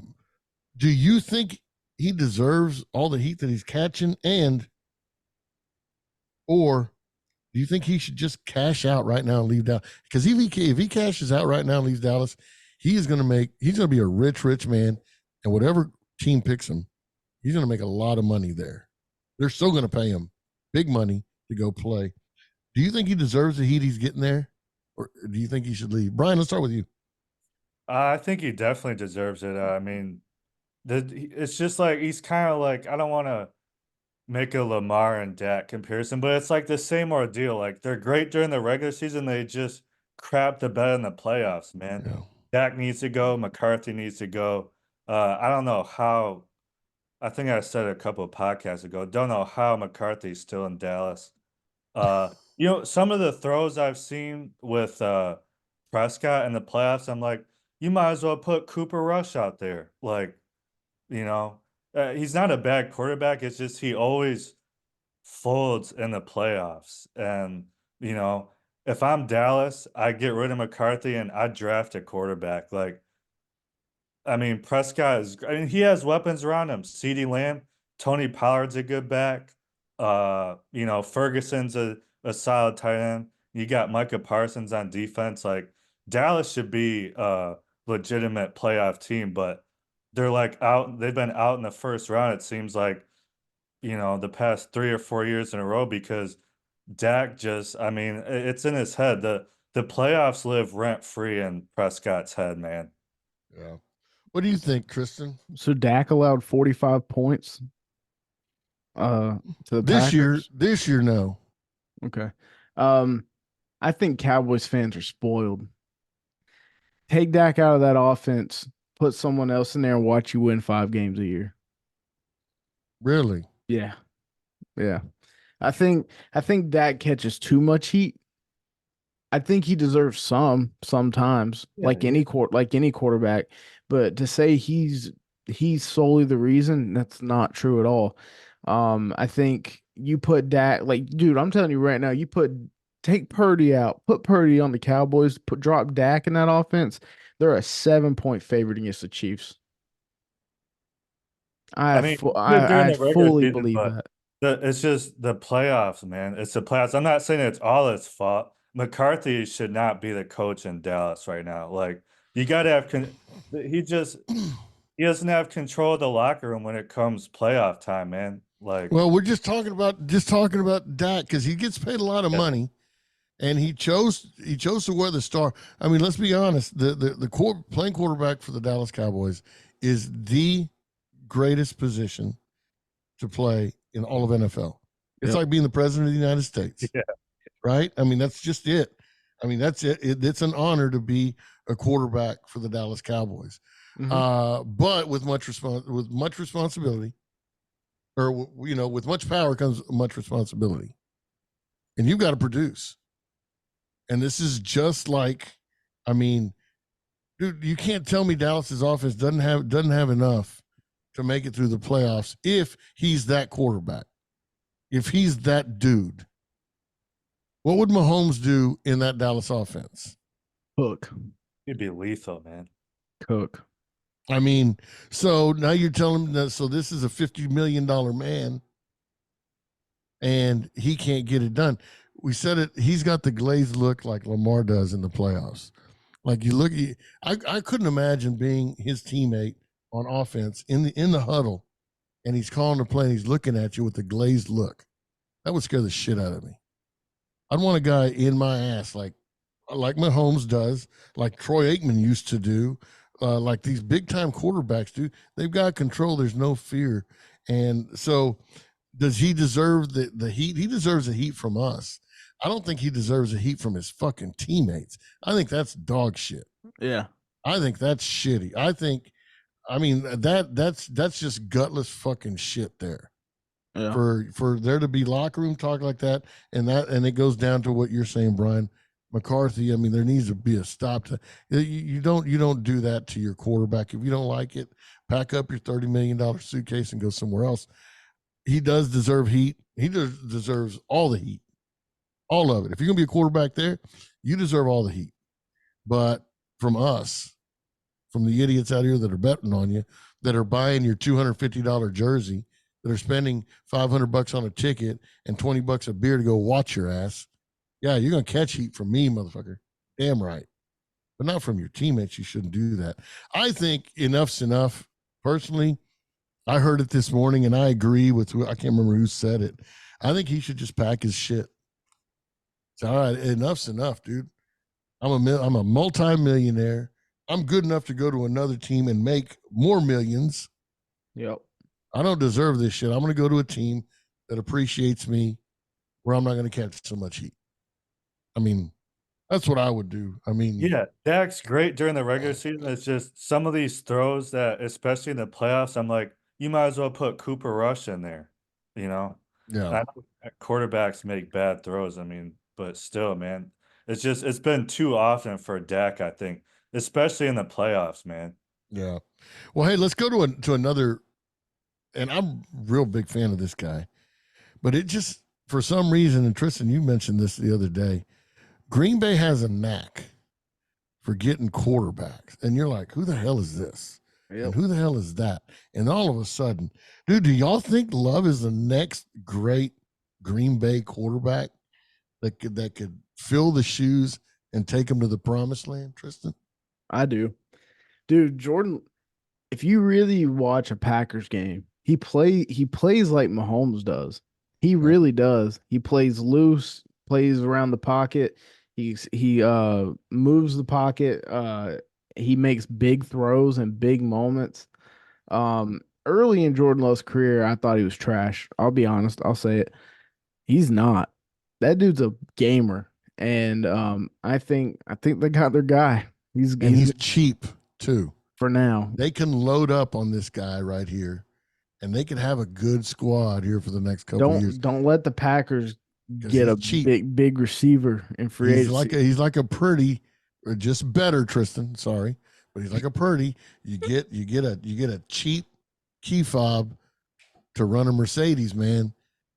Speaker 1: Do you think he deserves all the heat that he's catching, or do you think he should just cash out right now and leave Dallas? Because if he cashes out right now and leaves Dallas, he's going to be a rich man, and whatever team picks him, he's going to make a lot of money there. They're still going to pay him big money to go play. Do you think he deserves the heat he's getting there, or do you think he should leave? Brian, let's start with you.
Speaker 3: I think he definitely deserves it. I mean, it's just like he's kind of like, I don't want to make a Lamar and Dak comparison, but it's like the same ordeal. Like they're great during the regular season, they just crap the bed in the playoffs, man.
Speaker 1: Yeah.
Speaker 3: Dak needs to go. McCarthy needs to go. I don't know how. I think I said it a couple of podcasts ago. Don't know how McCarthy's still in Dallas. Some of the throws I've seen with Prescott in the playoffs, I'm like, you might as well put Cooper Rush out there. Like, he's not a bad quarterback. It's just he always folds in the playoffs. And, if I'm Dallas, I get rid of McCarthy and I draft a quarterback. Like, I mean, he has weapons around him. CeeDee Lamb, Tony Pollard's a good back. Ferguson's a solid tight end. You got Micah Parsons on defense. Like, Dallas should be a legitimate playoff team, but they're like out. They've been out in the first round, it seems like, the past 3 or 4 years in a row because Dak it's in his head. The playoffs live rent free in Prescott's head, man.
Speaker 1: Yeah. What do you think, Tristan?
Speaker 2: So Dak allowed 45 points to the Packers?
Speaker 1: This year, no.
Speaker 2: Okay. I think Cowboys fans are spoiled. Take Dak out of that offense, put someone else in there, and watch you win 5 games a year.
Speaker 1: Really?
Speaker 2: Yeah. I think Dak catches too much heat. I think he deserves sometimes, like any quarterback. But to say he's solely the reason, that's not true at all. I think you put Dak, like, dude, I'm telling you right now, take Purdy out, put Purdy on the Cowboys, drop Dak in that offense. They're a 7-point favorite against the Chiefs. I fully believe that.
Speaker 3: It's just the playoffs, man. It's the playoffs. I'm not saying it's all his fault. McCarthy should not be the coach in Dallas right now. Like, you got to have he doesn't have control of the locker room when it comes playoff time, man. Like,
Speaker 1: Well, we're just talking about Dak because he gets paid a lot of money, and he chose to wear the star. I mean, let's be honest. The playing quarterback for the Dallas Cowboys is the greatest position to play in all of NFL. It's like being the president of the United States.
Speaker 3: Yeah.
Speaker 1: Right? I mean, that's just it. I mean, that's it. It's an honor to be a quarterback for the Dallas Cowboys. But with much responsibility, or with much power comes much responsibility, and you've got to produce. And this is just like, I mean, dude, you can't tell me Dallas's offense doesn't have enough to make it through the playoffs if he's that quarterback, if he's that dude. What would Mahomes do in that Dallas offense?
Speaker 2: Cook.
Speaker 3: He'd be lethal, man.
Speaker 2: Cook.
Speaker 1: I mean, so now you're telling me that, so this is a $50 million man and he can't get it done. We said it, he's got the glazed look like Lamar does in the playoffs. Like you look, I couldn't imagine being his teammate on offense in the huddle, and he's calling the play and he's looking at you with the glazed look. That would scare the shit out of me. I'd want a guy in my ass like Mahomes does, like Troy Aikman used to do, like these big time quarterbacks do. They've got control. There's no fear. And so does he deserve the heat? He deserves the heat from us. I don't think he deserves the heat from his fucking teammates. I think that's dog shit.
Speaker 2: Yeah.
Speaker 1: I think that's shitty. I mean, that's just gutless fucking shit there.
Speaker 2: Yeah.
Speaker 1: For there to be locker room talk like that, and it goes down to what you're saying, Brian McCarthy. I mean, there needs to be a stop to you don't do that to your quarterback. If you don't like it, pack up your $30 million suitcase and go somewhere else. He does deserve heat. He deserves all the heat, all of it. If you're gonna be a quarterback there, you deserve all the heat. But from us, from the idiots out here that are betting on you, that are buying your $250 jersey, that are spending $500 on a ticket and $20 a beer to go watch your ass. Yeah, you're gonna catch heat from me, motherfucker. Damn right. But not from your teammates. You shouldn't do that. I think enough's enough. Personally, I heard it this morning and I agree with I can't remember who said it. I think he should just pack his shit. It's all right, enough's enough, dude. I'm a multi-millionaire. I'm good enough to go to another team and make more millions.
Speaker 2: Yep.
Speaker 1: I don't deserve this shit. I'm going to go to a team that appreciates me where I'm not going to catch so much heat. I mean, that's what I would do. I mean,
Speaker 3: yeah, Dak's great during the regular season. It's just some of these throws that, especially in the playoffs, I'm like, you might as well put Cooper Rush in there, you know?
Speaker 1: yeah.
Speaker 3: I know quarterbacks make bad throws. I mean, but still, man, it's been too often for Dak, I think, especially in the playoffs, man.
Speaker 1: Yeah. Well, hey, let's go to another. And I'm a real big fan of this guy, but it just, for some reason, and Tristan, you mentioned this the other day, Green Bay has a knack for getting quarterbacks. And you're like, who the hell is this? Yep. And who the hell is that? And all of a sudden, dude, do y'all think Love is the next great Green Bay quarterback that could fill the shoes and take them to the promised land, Tristan?
Speaker 2: I do. Dude, Jordan, if you really watch a Packers game, he plays like Mahomes does. He really does. He plays loose, plays around the pocket. He moves the pocket. He makes big throws and big moments. Early in Jordan Love's career, I thought he was trash. I'll be honest. I'll say it. He's not. That dude's a gamer, and I think they got their guy. He's
Speaker 1: cheap too.
Speaker 2: For now,
Speaker 1: they can load up on this guy right here, and they can have a good squad here for the next couple of years.
Speaker 2: Don't let the Packers get a cheap. big receiver in free agency.
Speaker 1: He's like a Purdy, or just better, Tristan. Sorry, but he's like a Purdy. You get a cheap key fob to run a Mercedes, man.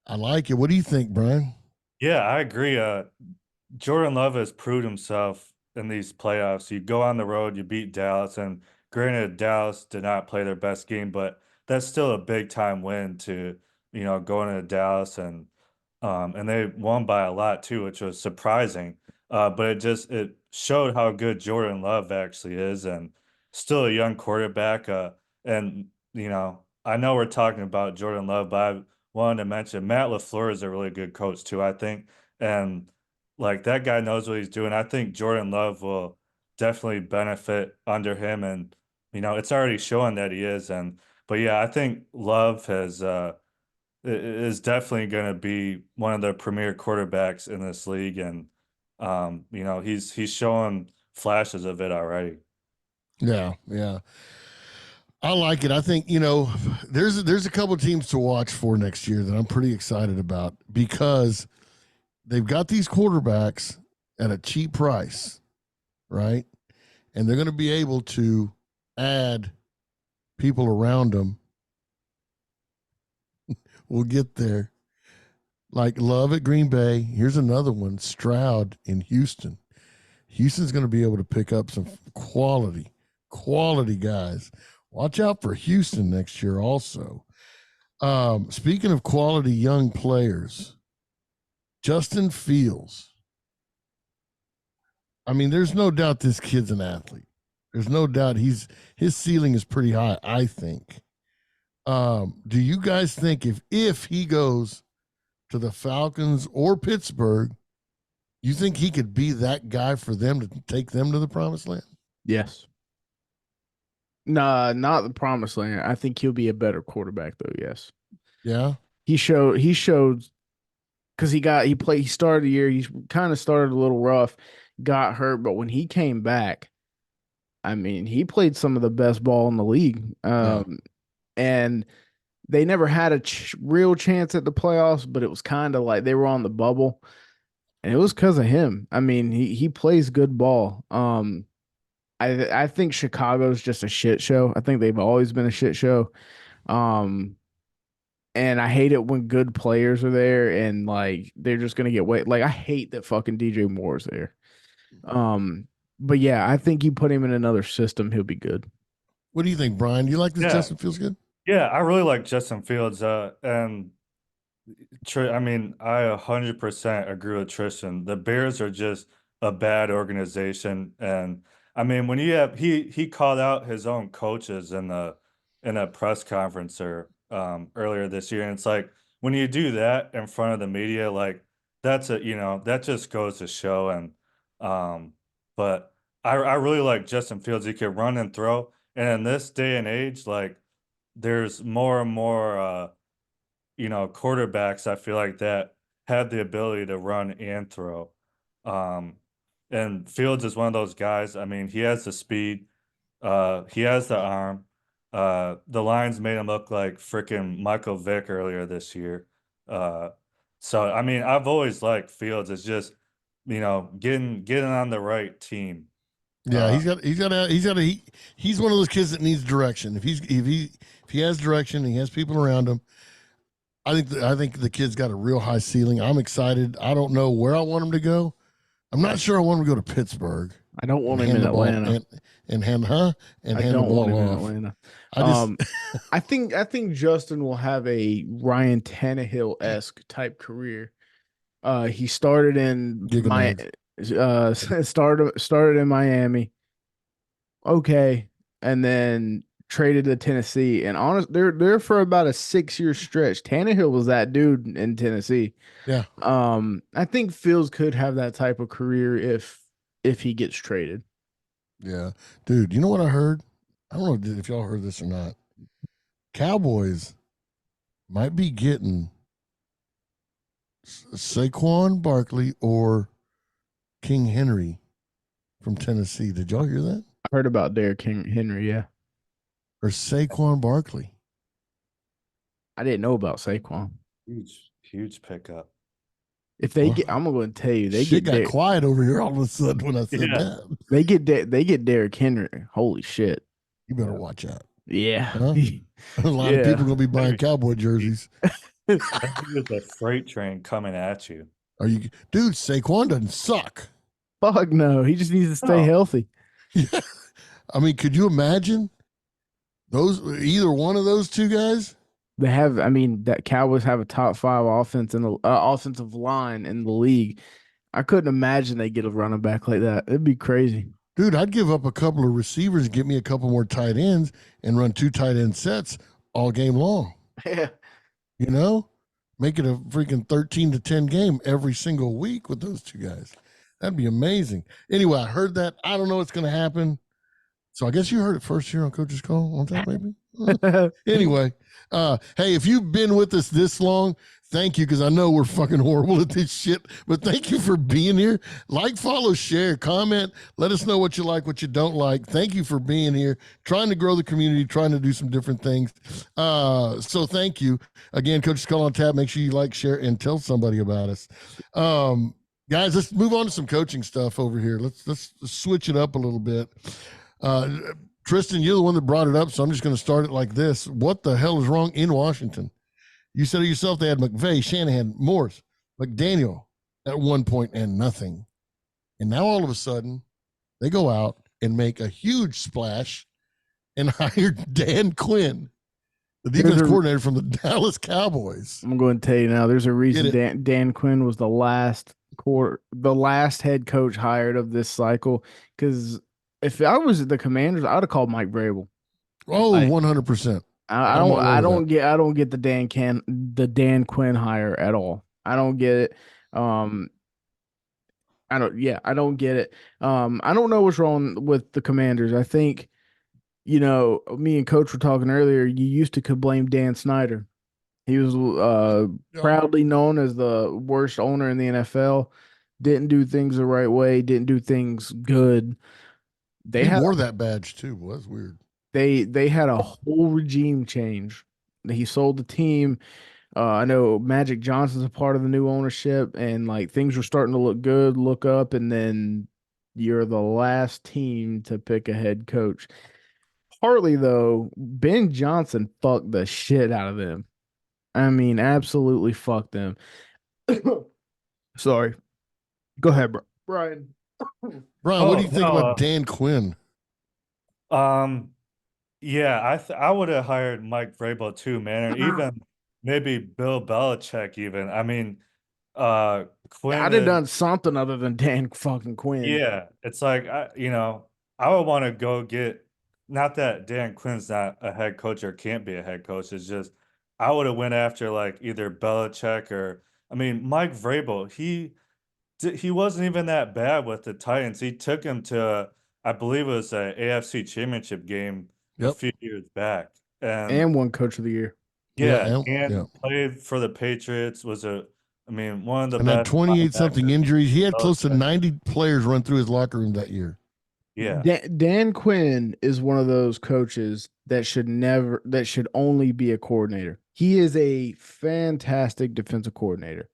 Speaker 1: I like it. What do you think, Brian?
Speaker 3: Yeah, I agree. Jordan Love has proved himself in these playoffs. You go on the road, you beat Dallas, and granted, Dallas did not play their best game, but that's still a big time win to, go into Dallas, and they won by a lot too, which was surprising. But it showed how good Jordan Love actually is, and still a young quarterback. And I know we're talking about Jordan Love, but I wanted to mention Matt LaFleur is a really good coach too, I think. And like that guy knows what he's doing. I think Jordan Love will definitely benefit under him, and it's already showing that he is. And but yeah, I think Love is definitely going to be one of the premier quarterbacks in this league, and he's showing flashes of it already.
Speaker 1: Yeah, yeah. I like it. I think, there's a couple teams to watch for next year that I'm pretty excited about because they've got these quarterbacks at a cheap price, right? And they're going to be able to add people around them. We'll get there. Like Love at Green Bay. Here's another one, Stroud in Houston. Houston's going to be able to pick up some quality guys. Watch out for Houston next year also. Speaking of quality young players, Justin Fields. I mean, there's no doubt this kid's an athlete. There's no doubt his ceiling is pretty high, I think. Do you guys think if he goes to the Falcons or Pittsburgh, you think he could be that guy for them to take them to the promised land?
Speaker 2: Yes. Nah, not the promised land. I think he'll be a better quarterback though. Yes.
Speaker 1: Yeah.
Speaker 2: He showed because he started the year. He kind of started a little rough, got hurt, but when he came back, I mean, he played some of the best ball in the league. And they never had a real chance at the playoffs, but it was kind of like they were on the bubble, and it was because of him. I mean, he plays good ball. I think Chicago's just a shit show. I think they've always been a shit show. And I hate it when good players are there and like they're just gonna get weight. Like I hate that fucking DJ Moore's there. But yeah, I think you put him in another system, he'll be good.
Speaker 1: What do you think, Brian? Do you like this?
Speaker 3: Yeah.
Speaker 1: Justin Fields good?
Speaker 3: Yeah, I really like Justin Fields. And I mean, I 100% agree with Tristan. The Bears are just a bad organization, and I mean, when you have he called out his own coaches in a press conference or earlier this year, and it's like when you do that in front of the media, like that just goes to show. And but I really like Justin Fields. He can run and throw, and in this day and age, like there's more and more quarterbacks I feel like that have the ability to run and throw. Um, and Fields is one of those guys. I mean, he has the speed, he has the arm. The Lions made him look like freaking Michael Vick earlier this year. So I mean, I've always liked Fields. It's just getting on the right team.
Speaker 1: Yeah, he's one of those kids that needs direction. If he has direction, he has people around him. I think the kid's got a real high ceiling. I'm excited. I don't know where I want him to go. I'm not sure I want him to go to Pittsburgh.
Speaker 2: I don't want him in Atlanta.
Speaker 1: And hand the ball off.
Speaker 2: Atlanta.
Speaker 1: I
Speaker 2: think Justin will have a Ryan Tannehill-esque type career. He started in started in Miami. Okay, and then traded to Tennessee, and they're for about a 6-year stretch. Tannehill was that dude in Tennessee.
Speaker 1: Yeah.
Speaker 2: I think Fields could have that type of career if he gets traded.
Speaker 1: Yeah, dude. You know what I heard? I don't know if y'all heard this or not. Cowboys might be getting Saquon Barkley or King Henry from Tennessee. Did y'all hear that?
Speaker 2: I heard about Derrick Henry. Yeah.
Speaker 1: Or Saquon Barkley.
Speaker 2: I didn't know about Saquon.
Speaker 3: Huge pickup.
Speaker 2: If they get, I'm going to tell you, they
Speaker 1: got quiet over here all of a sudden when I said that.
Speaker 2: They get Derrick Henry. Holy shit!
Speaker 1: You better watch out.
Speaker 2: Yeah,
Speaker 1: huh? A lot of people gonna be buying Cowboy jerseys.
Speaker 3: There's a freight train coming at you.
Speaker 1: Dude? Saquon doesn't suck.
Speaker 2: Fuck no, he just needs to stay healthy.
Speaker 1: Yeah, I mean, could you imagine either one of those two guys?
Speaker 2: They have, I mean, that Cowboys have a top 5 offense in the offensive line in the league. I couldn't imagine they get a running back like that. It'd be crazy.
Speaker 1: Dude, I'd give up a couple of receivers, get me a couple more tight ends, and run 2 tight end sets all game long.
Speaker 2: Yeah.
Speaker 1: You know, make it a freaking 13-10 game every single week with those 2 guys. That'd be amazing. Anyway, I heard that. I don't know what's going to happen. So I guess you heard it first here on Coach's Call on that, maybe. Anyway, hey, if you've been with us this long, thank you, because I know we're fucking horrible at this shit, but thank you for being here. Like, follow, share, comment. Let us know what you like, what you don't like. Thank you for being here, trying to grow the community, trying to do some different things. So thank you. Again, Coach's Call on Tap. Make sure you like, share, and tell somebody about us. Guys, let's move on to some coaching stuff over here. Let's switch it up a little bit. Tristan, you're the one that brought it up, so I'm just going to start it like this. What the hell is wrong in Washington? You said it yourself. They had McVay, Shanahan, Morris, McDaniel at one point and nothing. And now all of a sudden, they go out and make a huge splash and hire Dan Quinn, the defense coordinator from the Dallas Cowboys.
Speaker 2: I'm going to tell you now, there's a reason Dan Quinn was the last head coach hired of this cycle, because if I was the Commanders, I'd have called Mike Vrabel.
Speaker 1: Oh, 100%.
Speaker 2: I don't get the Dan Quinn hire at all. I don't get it. I don't get it. I don't know what's wrong with the Commanders. I think, me and Coach were talking earlier. You used to could blame Dan Snyder. He was proudly known as the worst owner in the NFL. Didn't do things the right way. Didn't do things good.
Speaker 1: He wore that badge too. Well, that's weird.
Speaker 2: They had a whole regime change. He sold the team. I know Magic Johnson's a part of the new ownership, and like things were starting to look good, look up, and then you're the last team to pick a head coach. Partly though, Ben Johnson fucked the shit out of them. I mean, absolutely fucked them. Sorry. Go ahead, Brian.
Speaker 1: Brian, what do you think about Dan Quinn?
Speaker 3: Yeah, I would have hired Mike Vrabel too, man, and even maybe Bill Belichick. Even I mean, Quinn.
Speaker 2: I'd have done something other than Dan fucking Quinn.
Speaker 3: Yeah, it's like I would want to go get. Not that Dan Quinn's not a head coach or can't be a head coach. It's just I would have went after like either Belichick or Mike Vrabel. He wasn't even that bad with the Titans. He took him to, I believe it was a AFC Championship game a few years back,
Speaker 2: and won Coach of the Year.
Speaker 3: And played for the Patriots. Was one of the best.
Speaker 1: Had 28 something injuries. He had close to 90 players run through his locker room that year.
Speaker 3: Yeah,
Speaker 2: Dan Quinn is one of those coaches that should only be a coordinator. He is a fantastic defensive coordinator.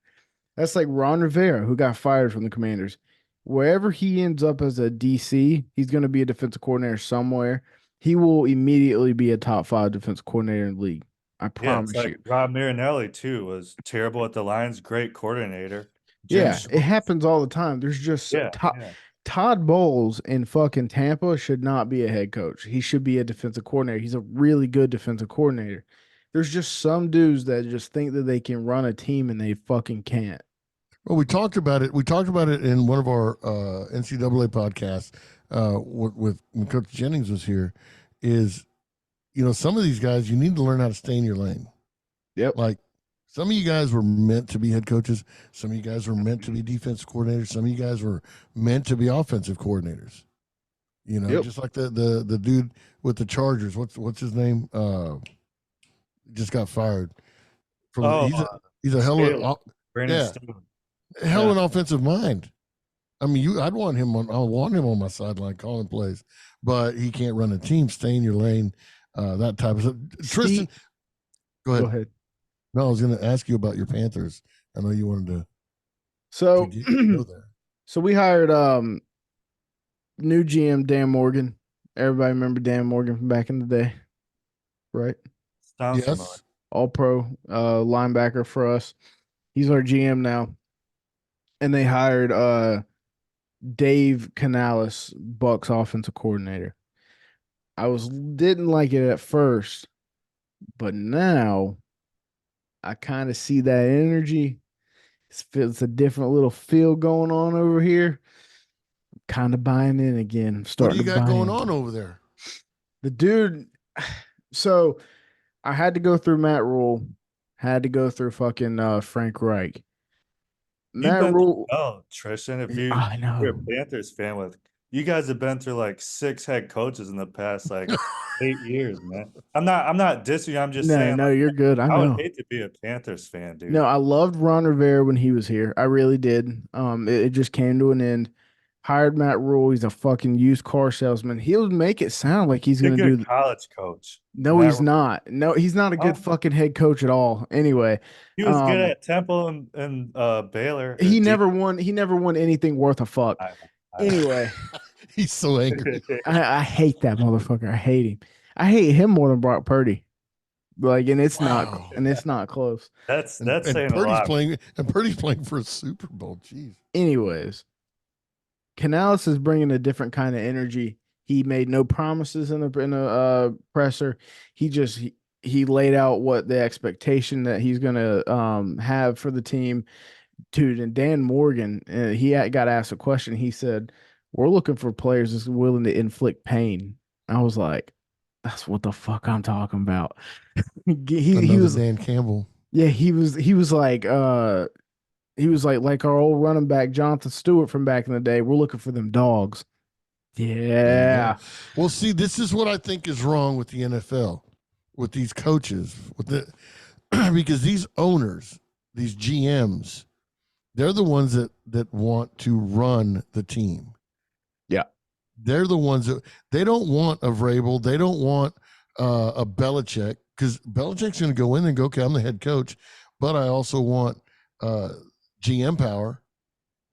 Speaker 2: That's like Ron Rivera, who got fired from the Commanders. Wherever he ends up as a DC, he's going to be a defensive coordinator somewhere. He will immediately be a top 5 defensive coordinator in the league. I promise you.
Speaker 3: Rob Marinelli too was terrible at the Lions, great coordinator.
Speaker 2: It happens all the time. There's just Todd Bowles in fucking Tampa should not be a head coach. He should be a defensive coordinator. He's a really good defensive coordinator. There's just some dudes that just think that they can run a team and they fucking can't.
Speaker 1: Well, we talked about it. We talked about it in one of our NCAA podcasts with when Coach Jennings was here. Is some of these guys, you need to learn how to stay in your lane.
Speaker 2: Yep.
Speaker 1: Like some of you guys were meant to be head coaches. Some of you guys were meant to be defensive coordinators. Some of you guys were meant to be offensive coordinators. Just like the dude with the Chargers. What's his name? Just got fired. He's a hell of an offensive mind. I'd want him on my sideline calling plays, but he can't run a team. Stay in your lane, that type of stuff. Tristan, go ahead. No, I was going to ask you about your Panthers. I know you wanted to.
Speaker 2: So,
Speaker 1: go there.
Speaker 2: So we hired new GM Dan Morgan. Everybody remember Dan Morgan from back in the day, right?
Speaker 1: Yes.
Speaker 2: All pro linebacker for us. He's our GM now. And they hired Dave Canales, Bucks offensive coordinator. Didn't like it at first, but now I kind of see that energy, It's a different little feel going on over here. Kind of buying in again. I'm
Speaker 1: What do
Speaker 2: starting
Speaker 1: you
Speaker 2: to
Speaker 1: got
Speaker 2: buy
Speaker 1: going
Speaker 2: in.
Speaker 1: on over there?
Speaker 2: The dude. So I had to go through Matt Rule. Had to go through fucking Frank Reich.
Speaker 3: You've
Speaker 2: Matt
Speaker 3: been through
Speaker 2: Rule.
Speaker 3: hell, Tristan.
Speaker 2: I
Speaker 3: If you're a
Speaker 2: know.
Speaker 3: Panthers fan with you guys have been through like 6 head coaches in the past like 8 years, man. I'm not dissing you. I'm just
Speaker 2: No,
Speaker 3: saying
Speaker 2: no,
Speaker 3: like
Speaker 2: you're good. I
Speaker 3: I would
Speaker 2: know.
Speaker 3: hate to be a Panthers fan,
Speaker 2: No,
Speaker 3: dude.
Speaker 2: I loved Ron Rivera when he was here. I really did. It just came to an end. Hired Matt Rule. He's a fucking used car salesman. He'll make it sound like he's
Speaker 3: He's a
Speaker 2: gonna
Speaker 3: good
Speaker 2: do.
Speaker 3: college coach.
Speaker 2: No,
Speaker 3: Matt
Speaker 2: he's
Speaker 3: Rule.
Speaker 2: not. No, he's not a good
Speaker 3: Oh,
Speaker 2: fucking head coach at all. Anyway,
Speaker 3: he was good at Temple and Baylor.
Speaker 2: he never won. He never won anything worth a fuck.
Speaker 3: I, I,
Speaker 2: Anyway,
Speaker 1: He's so angry.
Speaker 2: I hate that motherfucker. I hate him. I hate him more than Brock Purdy. Like,
Speaker 1: Wow.
Speaker 2: and it's not close.
Speaker 3: that's saying a lot.
Speaker 1: Purdy's playing for a Super Bowl. Jeez.
Speaker 2: Anyways, Canales is bringing a different kind of energy. He made no promises in the presser. He laid out what the expectation that he's gonna have for the team. Dude, and Dan Morgan, got asked a question. He said, "We're looking for players that's willing to inflict pain." I was like, "That's what the fuck I'm talking about." He
Speaker 1: Another
Speaker 2: was,
Speaker 1: Dan Campbell.
Speaker 2: yeah, he was like our old running back Jonathan Stewart from back in the day. We're looking for them dogs. Yeah.
Speaker 1: Well, see, this is what I think is wrong with the NFL, with these coaches, because these owners, these GMs, they're the ones that want to run the team.
Speaker 2: Yeah.
Speaker 1: They're the ones that they don't want a Vrabel. They don't want a Belichick, because Belichick's going to go in and go, okay, I'm the head coach, but I also want GM power,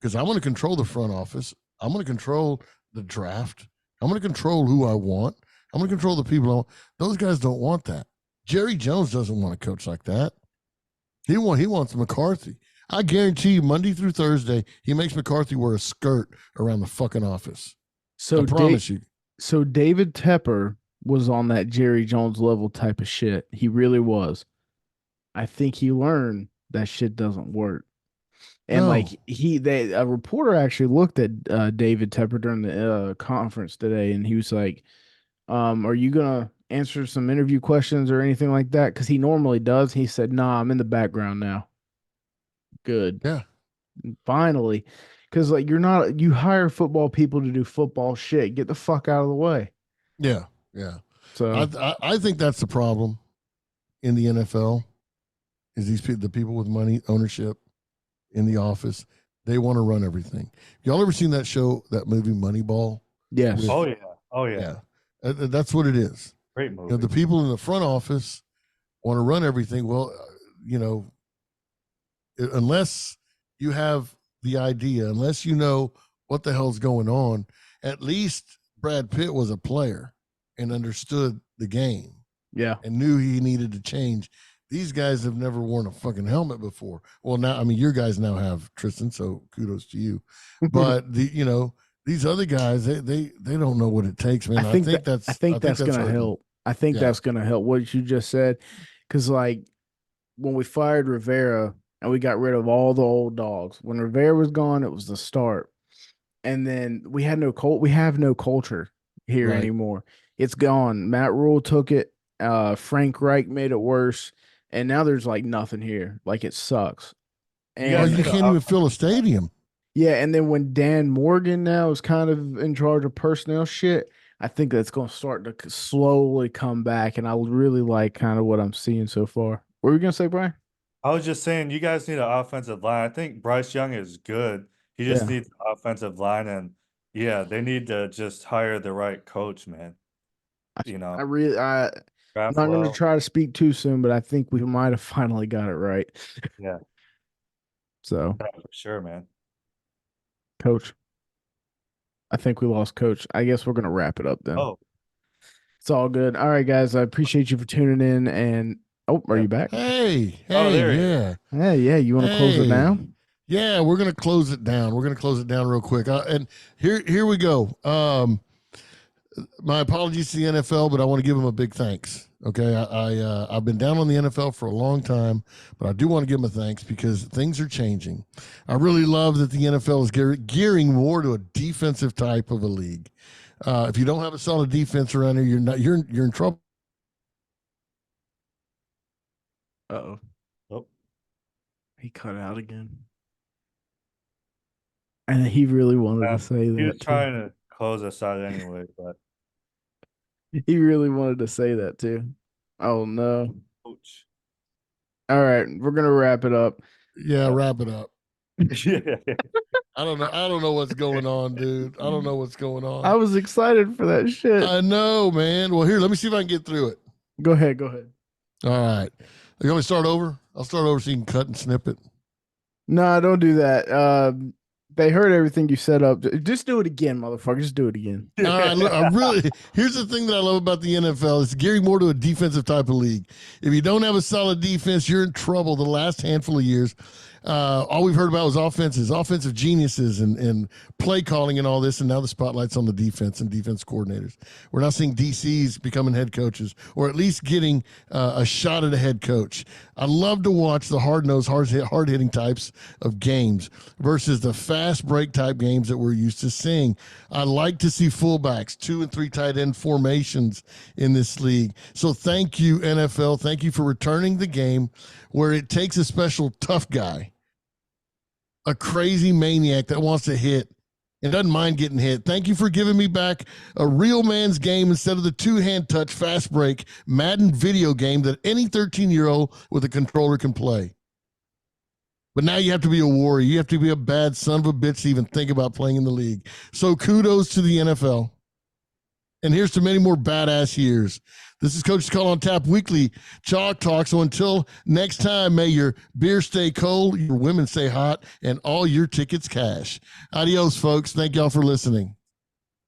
Speaker 1: because I'm going to control the front office. I'm going to control the draft. I'm going to control who I want. I'm going to control the people I want. Those guys don't want that. Jerry Jones doesn't want a coach like that. He wants McCarthy. I guarantee you, Monday through Thursday, he makes McCarthy wear a skirt around the fucking office.
Speaker 2: So
Speaker 1: I promise you.
Speaker 2: So David Tepper was on that Jerry Jones level type of shit. He really was. I think he learned that shit doesn't work. And
Speaker 1: No.
Speaker 2: like a reporter actually looked at David Tepper during the conference today, and he was like, "Are you gonna answer some interview questions or anything like that?" Because he normally does. He said, "Nah, I'm in the background now." Good.
Speaker 1: Yeah.
Speaker 2: Finally, because like you hire football people to do football shit. Get the fuck out of the way.
Speaker 1: Yeah. Yeah.
Speaker 2: So
Speaker 1: I think that's the problem in the NFL is the people with money, ownership in the office. They want to run everything. Y'all ever seen that show, that movie Moneyball?
Speaker 2: yes,
Speaker 1: With-
Speaker 3: Oh yeah.
Speaker 1: Yeah. That's what it is.
Speaker 3: Great
Speaker 1: You
Speaker 3: movie.
Speaker 1: know, the people in the front office want to run everything. Well, unless you have the idea, unless you know what the hell's going on, at least Brad Pitt was a player and understood the game
Speaker 2: yeah.
Speaker 1: and knew he needed to change. These guys have never worn a fucking helmet before. Well, now, I mean, your guys now have, Tristan, so kudos to you. But these other guys, they don't know what it takes, man. I think that's
Speaker 2: gonna
Speaker 1: hurting.
Speaker 2: help. I think that's gonna help what you just said, because like when we fired Rivera and we got rid of all the old dogs, when Rivera was gone, it was the start, and then we have no culture here
Speaker 1: Right.
Speaker 2: anymore. It's gone. Matt Rule took it. Frank Reich made it worse, and now there's like nothing here. Like it sucks.
Speaker 3: You
Speaker 2: And
Speaker 1: Well,
Speaker 3: guys
Speaker 1: you can't even fill a stadium.
Speaker 2: yeah, and then when Dan Morgan now is kind of in charge of personnel shit, I think that's going to start to slowly come back, and I really like kind of what I'm seeing so far. What were you going to say, Brian?
Speaker 3: I was just saying, you guys need an offensive line. I think Bryce Young is good. He just
Speaker 2: Yeah.
Speaker 3: needs an offensive line, and yeah, they need to just hire the right coach, man. You know,
Speaker 2: I'm
Speaker 3: draft
Speaker 2: not going to
Speaker 3: well.
Speaker 2: try to speak too soon, but I think we might have finally got it right.
Speaker 3: Yeah,
Speaker 2: So,
Speaker 3: yeah, for sure, man.
Speaker 2: Coach, I think we lost Coach. I guess we're going to wrap it up then.
Speaker 3: Oh,
Speaker 2: It's all good. All right, guys. I appreciate you for tuning in. And are you back?
Speaker 1: Hey,
Speaker 3: there he
Speaker 1: yeah.
Speaker 2: Yeah. You want to close it
Speaker 1: Hey.
Speaker 2: down?
Speaker 1: Yeah, we're gonna close it down. We're gonna close it down real quick. And here we go. My apologies to the NFL, but I want to give them a big thanks. Okay, I've been down on the NFL for a long time, but I do want to give them a thanks because things are changing. I really love that the NFL is gearing more to a defensive type of a league. If you don't have a solid defense around here, you're in trouble.
Speaker 2: Uh-oh.
Speaker 3: Oh,
Speaker 2: He cut out again. And he really wanted to say
Speaker 3: he was
Speaker 2: that too.
Speaker 3: trying to close us out anyway, but
Speaker 2: He really wanted to say that too. Oh no.
Speaker 3: coach.
Speaker 2: All right, we're gonna wrap it up.
Speaker 1: Yeah, wrap it up.
Speaker 3: Yeah.
Speaker 1: I don't know what's going on, dude. I don't know what's going on.
Speaker 2: I was excited for that shit.
Speaker 1: I know, man. Well, here, let me see if I can get through it.
Speaker 2: Go ahead. All
Speaker 1: right. You want me to start over? I'll start over so you can cut and snip it.
Speaker 2: No, don't do that. They heard everything you set up. Just do it again, motherfucker. Just do it again.
Speaker 1: All right, here's the thing that I love about the NFL. It's gearing more to a defensive type of league. If you don't have a solid defense, you're in trouble the last handful of years. All we've heard about was offensive geniuses and play calling and all this, and now the spotlight's on the defense and defense coordinators. We're not seeing DCs becoming head coaches, or at least getting a shot at a head coach. I love to watch the hard-nosed, hard-hitting types of games versus the fast break type games that we're used to seeing. I like to see fullbacks, 2 and 3 tight end formations in this league. So thank you, NFL. Thank you for returning the game where it takes a special tough guy, a crazy maniac that wants to hit and doesn't mind getting hit. Thank you for giving me back a real man's game instead of the 2-hand touch fast break Madden video game that any 13-year-old with a controller can play. But now you have to be a warrior. You have to be a bad son of a bitch to even think about playing in the league. So kudos to the NFL. And here's to many more badass years. This is Coach's Call on Tap Weekly Chalk Talk. So until next time, may your beer stay cold, your women stay hot, and all your tickets cash. Adios, folks. Thank y'all for listening.